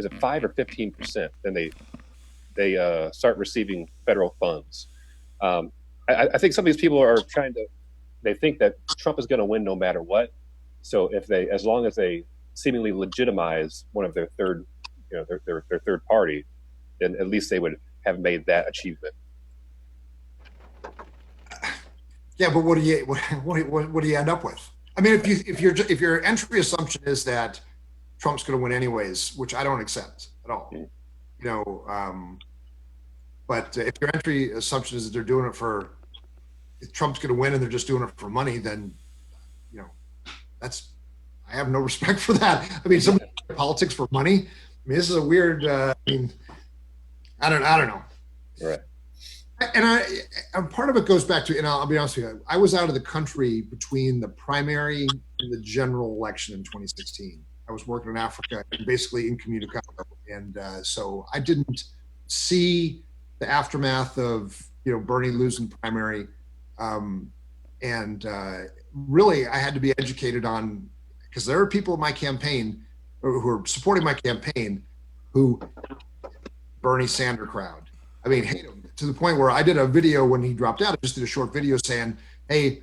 it 5 or 15%, then they start receiving federal funds. I think some of these people are they think that Trump is going to win no matter what. So as long as they seemingly legitimize one of their third party, then at least they would have made that achievement. Yeah, but what do you end up with? I mean, if your entry assumption is that Trump's going to win anyways, which I don't accept at all, but if your entry assumption is that they're doing it if Trump's going to win and they're just doing it for money, then I have no respect for that. I mean, some politics for money. I mean, this is a weird. I don't know. Right. And part of it goes back to, and I'll be honest with you, I was out of the country between the primary and the general election in 2016. I was working in Africa, basically incommunicado, and so I didn't see the aftermath of Bernie losing primary, and really I had to be educated on, because there are people in my campaign who are supporting my campaign who Bernie Sanders crowd. I mean, hate him to the point where I did a video when he dropped out. I just did a short video saying, hey,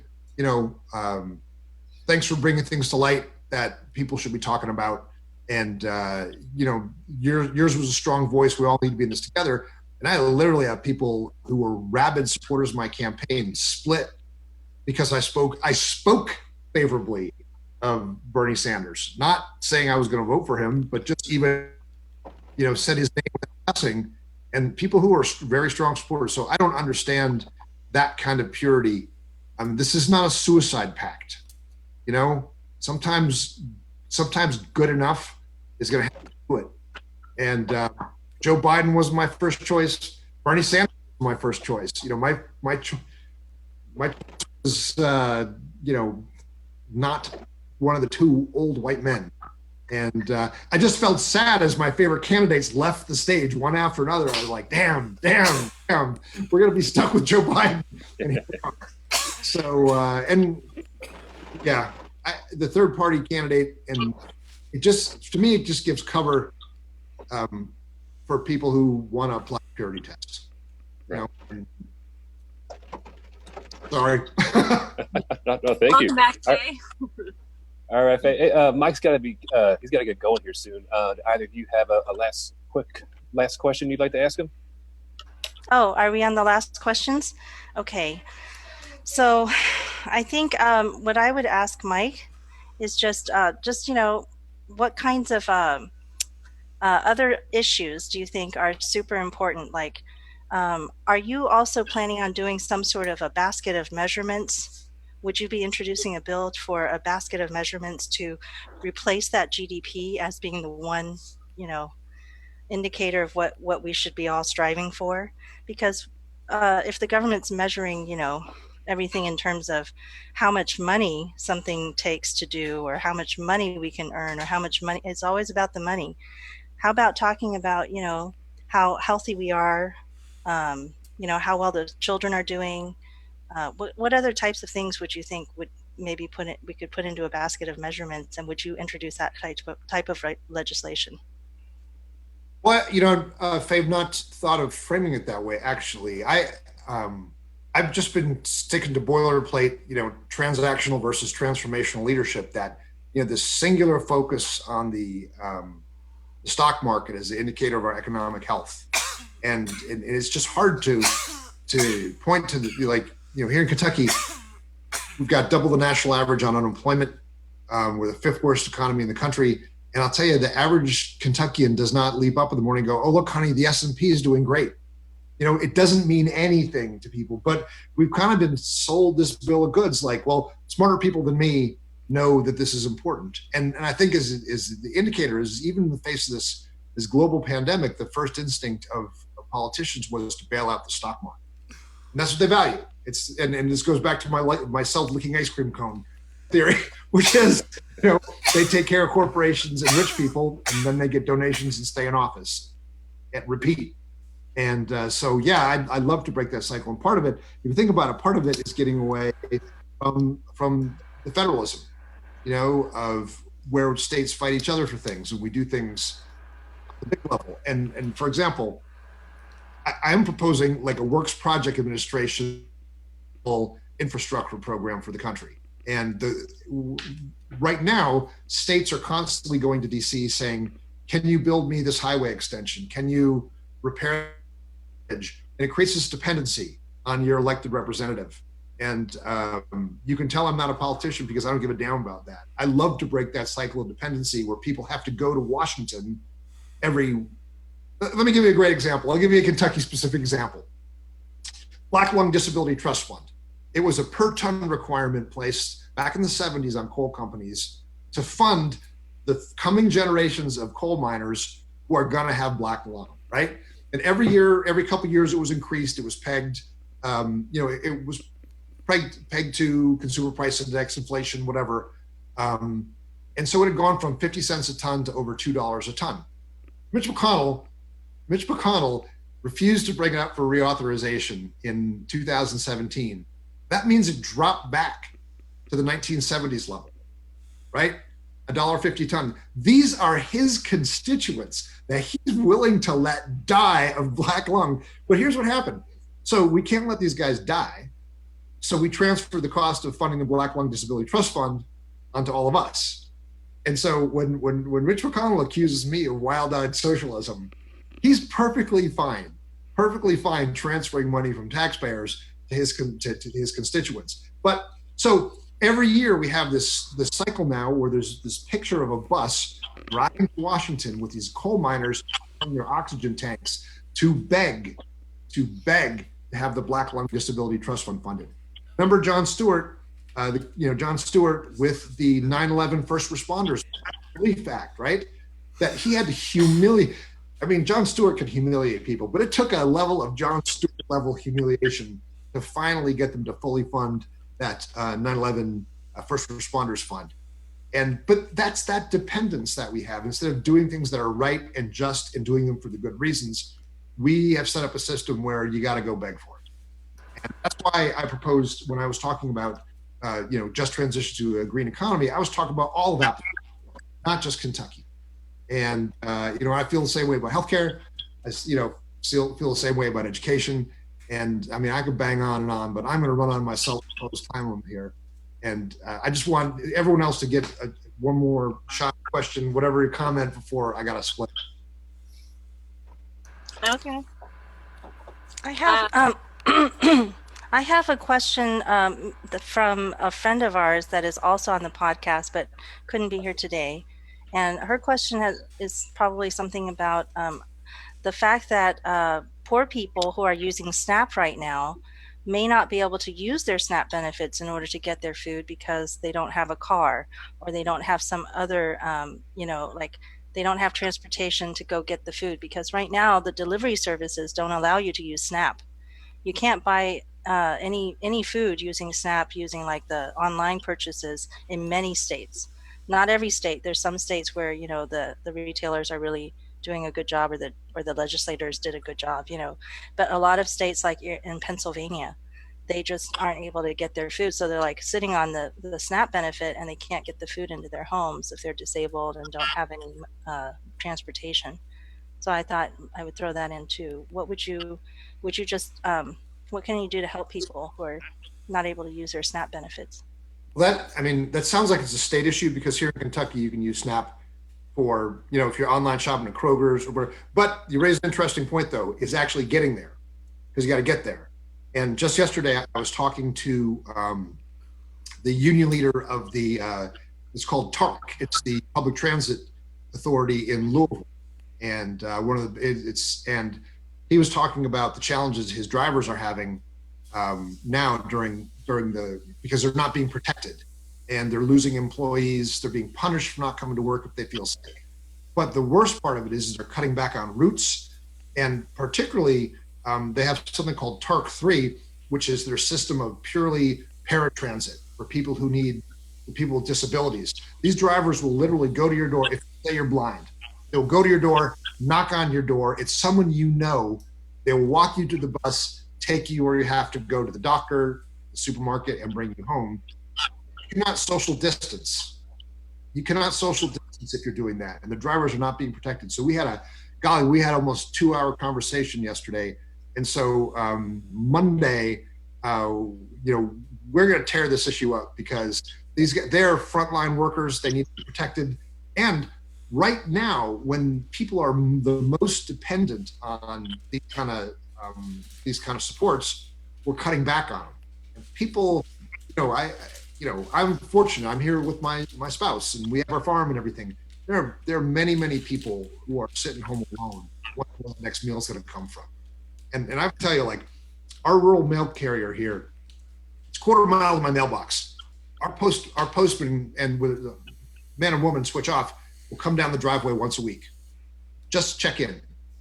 thanks for bringing things to light that people should be talking about. And, yours was a strong voice. We all need to be in this together. And I literally have people who were rabid supporters of my campaign split because I spoke favorably of Bernie Sanders, not saying I was going to vote for him, but just even, said his name without passing. And people who are very strong supporters. So I don't understand that kind of purity. This is not a suicide pact. Sometimes good enough is going to have to do it. And Joe Biden was my first choice. Bernie Sanders was my first choice. My choice was, not one of the two old white men. And I just felt sad as my favorite candidates left the stage one after another. I was like, damn, we're going to be stuck with Joe Biden. So, the third party candidate, and to me, it just gives cover for people who want to apply purity tests. Right. Sorry. No, thank you. Welcome back, Jay. All right, Faye. Hey, Mike's got to he's got to get going here soon. Either of you have a last question you'd like to ask him? Oh, are we on the last questions? Okay. So I think what I would ask Mike is just what kinds of other issues do you think are super important? Like, are you also planning on doing some sort of a basket of measurements? Would you be introducing a bill for a basket of measurements to replace that GDP as being the one, indicator of what we should be all striving for? Because if the government's measuring, everything in terms of how much money something takes to do, or how much money we can earn, or how much money, it's always about the money. How about talking about, how healthy we are, how well the children are doing? What other types of things would you think would maybe we could put into a basket of measurements, and would you introduce that type of legislation? Well, Faye, I've not thought of framing it that way. Actually, I've just been sticking to boilerplate, transactional versus transformational leadership. That this singular focus on the stock market as an indicator of our economic health, and it's just hard to point to here in Kentucky, we've got double the national average on unemployment. We're the fifth worst economy in the country. And I'll tell you, the average Kentuckian does not leap up in the morning and go, oh, look, honey, the S&P is doing great. It doesn't mean anything to people, but we've kind of been sold this bill of goods like, well, smarter people than me know that this is important. And I think is the indicator is, even in the face of this global pandemic, the first instinct of politicians was to bail out the stock market. And that's what they value. And this goes back to my self-licking ice cream cone theory, which is, they take care of corporations and rich people, and then they get donations and stay in office. And repeat. And so, yeah, I'd love to break that cycle. And part of it, if you think about it, part of it is getting away from the federalism, of where states fight each other for things, and we do things at the big level. And for example, I am proposing like a works project administration infrastructure program for the country. And right now, states are constantly going to DC saying, can you build me this highway extension? Can you repair it? And it creates this dependency on your elected representative. And you can tell I'm not a politician because I don't give a damn about that. I love to break that cycle of dependency where people have to go to Washington every. Let me give you a great example. I'll give you a Kentucky specific example. Black Lung Disability Trust Fund. It was a per ton requirement placed back in the 70s on coal companies to fund the coming generations of coal miners who are going to have black lung, right? And every year, every couple of years, it was increased. It was pegged, it was pegged to consumer price index, inflation, whatever. And so it had gone from 50 cents a ton to over $2 a ton. Mitch McConnell refused to bring it up for reauthorization in 2017. That means it dropped back to the 1970s level, right? $1.50 a ton. These are his constituents that he's willing to let die of black lung. But here's what happened. So we can't let these guys die. So we transfer the cost of funding the Black Lung Disability Trust Fund onto all of us. And so when Mitch McConnell accuses me of wild-eyed socialism, he's perfectly fine transferring money from taxpayers to his constituents. But so every year we have this cycle now where there's this picture of a bus driving to Washington with these coal miners on their oxygen tanks to beg to have the Black Lung Disability Trust Fund funded. Remember John Stewart, John Stewart with the 9/11 First Responders Relief Act, right? That he had to humiliate. I mean, John Stewart could humiliate people, but it took a level of John Stewart level humiliation to finally get them to fully fund that 9/11 First Responders Fund. But that's that dependence that we have. Instead of doing things that are right and just and doing them for the good reasons, we have set up a system where you got to go beg for it. And that's why I proposed when I was talking about, just transition to a green economy, I was talking about all of that, not just Kentucky. And, I feel the same way about healthcare. I, feel the same way about education. And I mean, I could bang on and on, but I'm going to run on myself post time limit here. And I just want everyone else to get one more shot, question, whatever your comment before I got to split. Okay. I have I have a question from a friend of ours that is also on the podcast but couldn't be here today, and her question is probably something about the fact that poor people who are using SNAP right now may not be able to use their SNAP benefits in order to get their food because they don't have a car or they don't have some other like they don't have transportation to go get the food, because right now the delivery services don't allow you to use SNAP. You can't buy any food using SNAP, using like the online purchases in many states. Not every state. There's some states where the retailers are really doing a good job, or the legislators did a good job, but a lot of states like in Pennsylvania, they just aren't able to get their food, so they're like sitting on the SNAP benefit and they can't get the food into their homes if they're disabled and don't have any transportation. So I thought I would throw that in too. What would you just what can you do to help people who are not able to use their SNAP benefits? Well, that sounds like it's a state issue, because here in Kentucky you can use SNAP for, if you're online shopping at Kroger's or whatever. But you raise an interesting point though, is actually getting there, because you got to get there. And just yesterday I was talking to the union leader of the, it's called TARC. It's the Public Transit Authority in Louisville. And and he was talking about the challenges his drivers are having now during because they're not being protected, and they're losing employees. They're being punished for not coming to work if they feel sick. But the worst part of it is they're cutting back on routes, and particularly they have something called TARC 3, which is their system of purely paratransit for people with disabilities. These drivers will literally go to your door if you say you're blind. They'll go to your door, knock on your door. It's someone They will walk you to the bus, take you where you have to go to the doctor, the supermarket, and bring you home. You cannot social distance. You cannot social distance if you're doing that. And the drivers are not being protected. So we had almost 2-hour conversation yesterday. And so Monday, we're going to tear this issue up because they're frontline workers. They need to be protected. And right now, when people are the most dependent on these kind of supports, we're cutting back on them. And people, I'm fortunate. I'm here with my spouse, and we have our farm and everything. There are many, many people who are sitting home alone, wondering the next meal is going to come from. And I tell you, like, our rural mail carrier here, it's a quarter mile to my mailbox. Our postman and with man and woman switch off will come down the driveway once a week, just check in.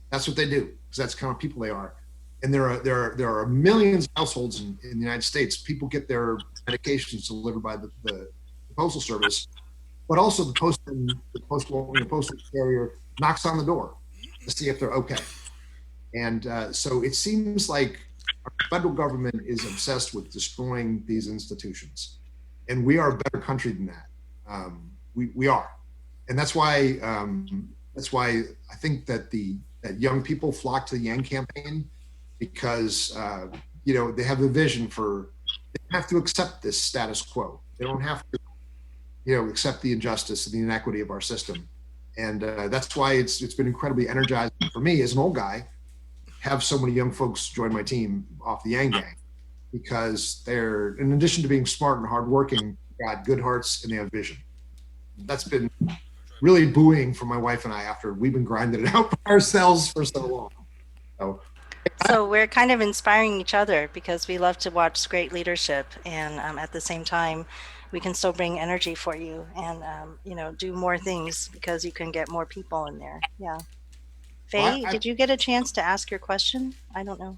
That's what they do, because that's the kind of people they are. And there are millions of households in the United States. People get their medications delivered by the postal service, but also the postal carrier knocks on the door to see if they're okay. And so it seems like our federal government is obsessed with destroying these institutions, and we are a better country than that. We are, and that's why I think that that young people flock to the Yang campaign, because they have a vision for. They don't have to accept this status quo. They don't have to accept the injustice and the inequity of our system, and that's why it's been incredibly energizing for me as an old guy. Have so many young folks join my team off the Yang Gang, because they're, in addition to being smart and hardworking, got good hearts and they have vision. That's been really buoying for my wife and I after we've been grinding it out for ourselves for so long. So we're kind of inspiring each other, because we love to watch great leadership, and at the same time, we can still bring energy for you and do more things, because you can get more people in there. Yeah. Faye, did you get a chance to ask your question? I don't know.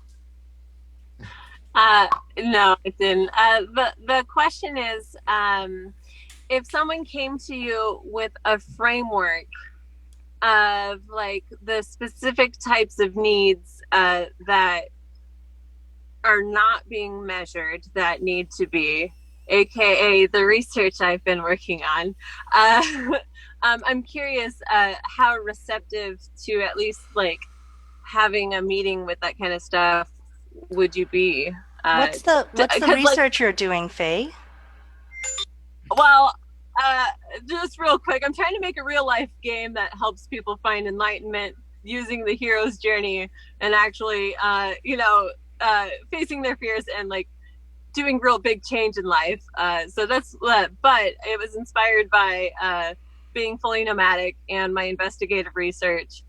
No, it didn't. The question is, if someone came to you with a framework of like the specific types of needs that are not being measured that need to be, aka the research I've been working on, I'm curious how receptive to at least like having a meeting with that kind of stuff would you be? What's the research you're doing, Faye? Well, just real quick, I'm trying to make a real life game that helps people find enlightenment using the hero's journey and actually, facing their fears and like doing real big change in life. So that's, but it was inspired by being fully nomadic and my investigative research,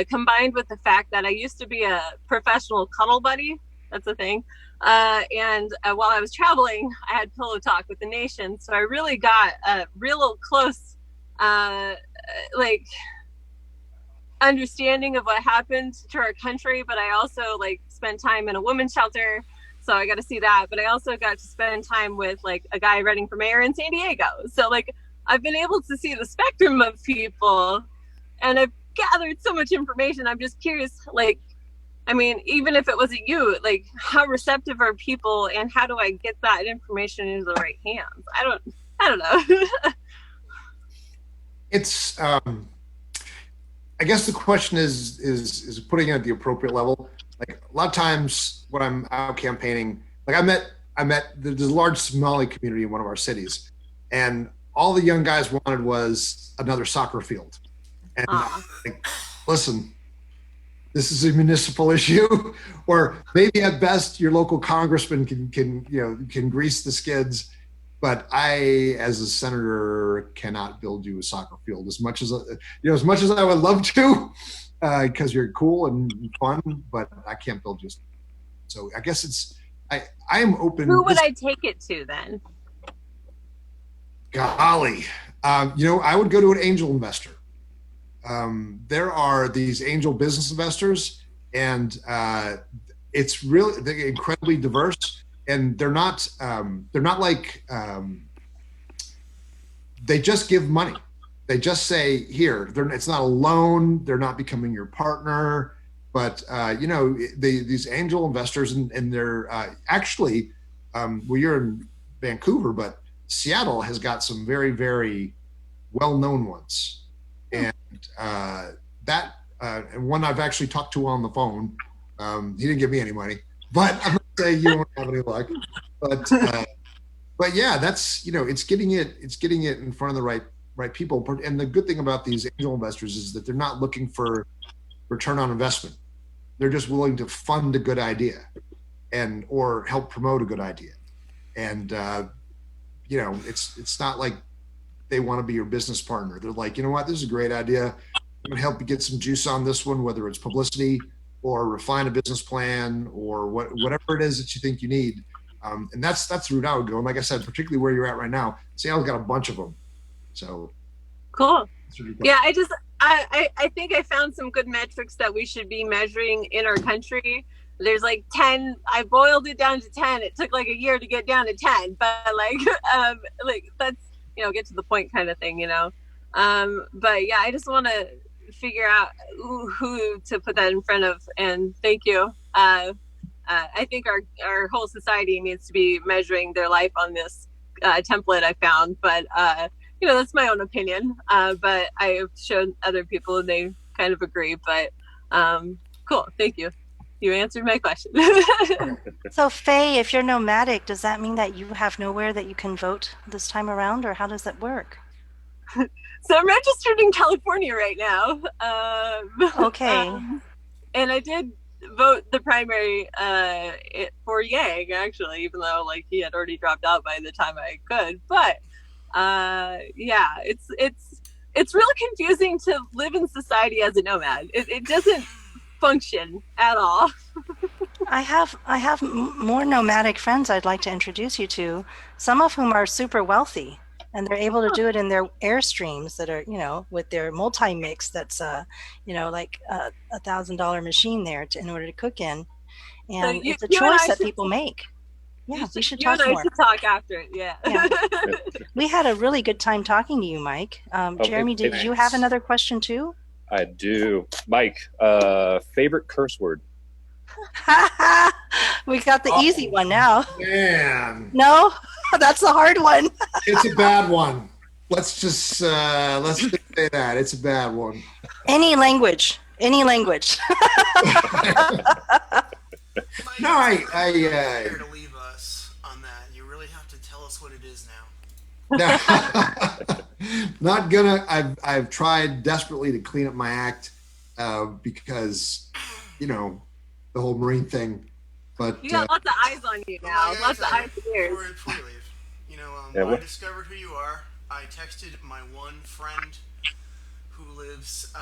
combined with the fact that I used to be a professional cuddle buddy. That's a thing. And while I was traveling, I had pillow talk with the nation. So I really got a real close, understanding of what happened to our country. But I also spent time in a women's shelter. So I got to see that. But I also got to spend time with a guy running for mayor in San Diego. So I've been able to see the spectrum of people, and I've gathered so much information. I'm just curious, even if it wasn't you, how receptive are people, and how do I get that information into the right hands? I don't know. It's, I guess the question is putting it at the appropriate level. A lot of times when I'm out campaigning, I met there's a large Somali community in one of our cities, and all the young guys wanted was another soccer field. And listen, this is a municipal issue, or maybe at best your local congressman can grease the skids, but I, as a senator, cannot build you a soccer field as much as I would love to, because you're cool and fun, but I can't build you. So I guess I am open. Who would I take it to then? Golly, I would go to an angel investor. There are these angel business investors, and it's they're incredibly diverse, and they're not they just give money. They just say, here, it's not a loan. They're not becoming your partner. But these angel investors and they're actually, well, you're in Vancouver, but Seattle has got some very, very well-known ones, and and one I've actually talked to on the phone. He didn't give me any money, but I'm not saying you won't have any luck. But yeah, that's it's getting it in front of the right people. And the good thing about these angel investors is that they're not looking for return on investment. They're just willing to fund a good idea or help promote a good idea. And it's not like they want to be your business partner. They're like, you know what, this is a great idea. I'm going to help you get some juice on this one, whether it's publicity or refine a business plan or whatever it is that you think you need. And that's the route I would go. And like I said, particularly where you're at right now, Seattle's got a bunch of them. So cool. Yeah, I think I found some good metrics that we should be measuring in our country. There's like 10. I boiled it down to 10. It took like a year to get down to 10, but like that's get to the point kind of thing, But yeah, I just want to figure out who to put that in front of. And thank you. I think our whole society needs to be measuring their life on this template I found, but that's my own opinion. But I have shown other people and they kind of agree. But cool, thank you. You answered my question. So Faye, if you're nomadic, does that mean that you have nowhere that you can vote this time around, or how does that work? So I'm registered in California right now. Okay. And I did vote the primary for Yang, actually, even though like he had already dropped out by the time I could. But yeah, it's really confusing to live in society as a nomad. It doesn't function at all. I have more nomadic friends I'd like to introduce you to, some of whom are super wealthy, and they're able to do it in their Airstreams that are, with their multi-mix that's, like a $1,000 machine there in order to cook in. And So it's a choice that people make. Yeah, we should talk more. You and I should talk after it, yeah. We had a really good time talking to you, Mike. Jeremy, did you have another question too? I do. Mike, favorite curse word? We got the easy one now. Man. No, that's the hard one. It's a bad one. Let's just say that it's a bad one. Any language. No, I here to leave us on that. You really have to tell us what it is now. Not gonna. I've tried desperately to clean up my act because the whole Marine thing. But you got lots of eyes on you now. Lots of eyes and ears. Before you leave, when I discovered who you are, I texted my one friend who lives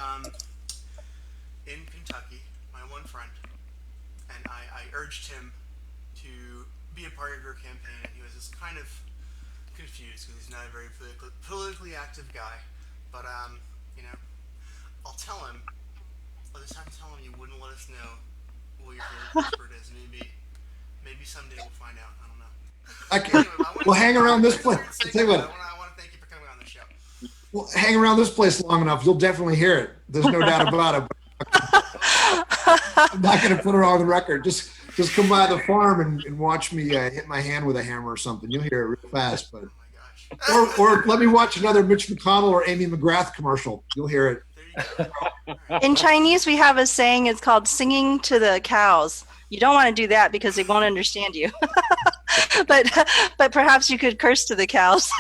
in Kentucky. My one friend, and I urged him to be a part of your campaign, and he was just kind of confused because he's not a very politically active guy. But I'll tell him. I'll just have to tell him you wouldn't let us know what your favorite word is. Maybe someday we'll find out. I don't know. Okay. We'll hang around this place. I want to thank you for coming on the show. Well, hang around this place long enough, you'll definitely hear it. There's no doubt about it. I'm not going to put it on the record. Just come by the farm and watch me hit my hand with a hammer or something. You'll hear it real fast. But or let me watch another Mitch McConnell or Amy McGrath commercial. You'll hear it. In Chinese, we have a saying. It's called "singing to the cows." You don't want to do that because they won't understand you. but perhaps you could curse to the cows.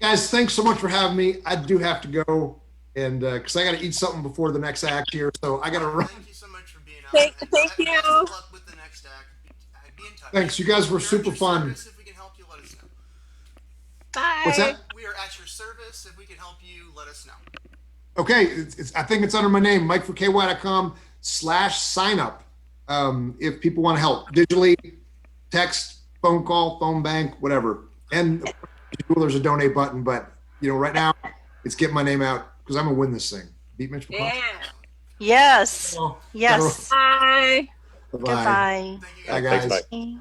Guys, thanks so much for having me. I do have to go, and because I got to eat something before the next act here, so I got to run. Thank you so much for being on. Thank you. Good luck with the next act. Be in touch. Thanks, you guys were super fun. If we can help you, let us know. Bye. What's that? We are at your service. If we can help you, let us know. Okay, I think it's under my name, MikeForKY.com/sign-up. If people want to help digitally, text, phone call, phone bank, whatever. And there's a donate button, but right now it's getting my name out because I'm gonna win this thing. Beat Mitch McConnell. Yeah. Yes. Oh, Yes. Bye. Bye-bye. Goodbye. Thank you Bye, guys. guys. Thanks, Mike.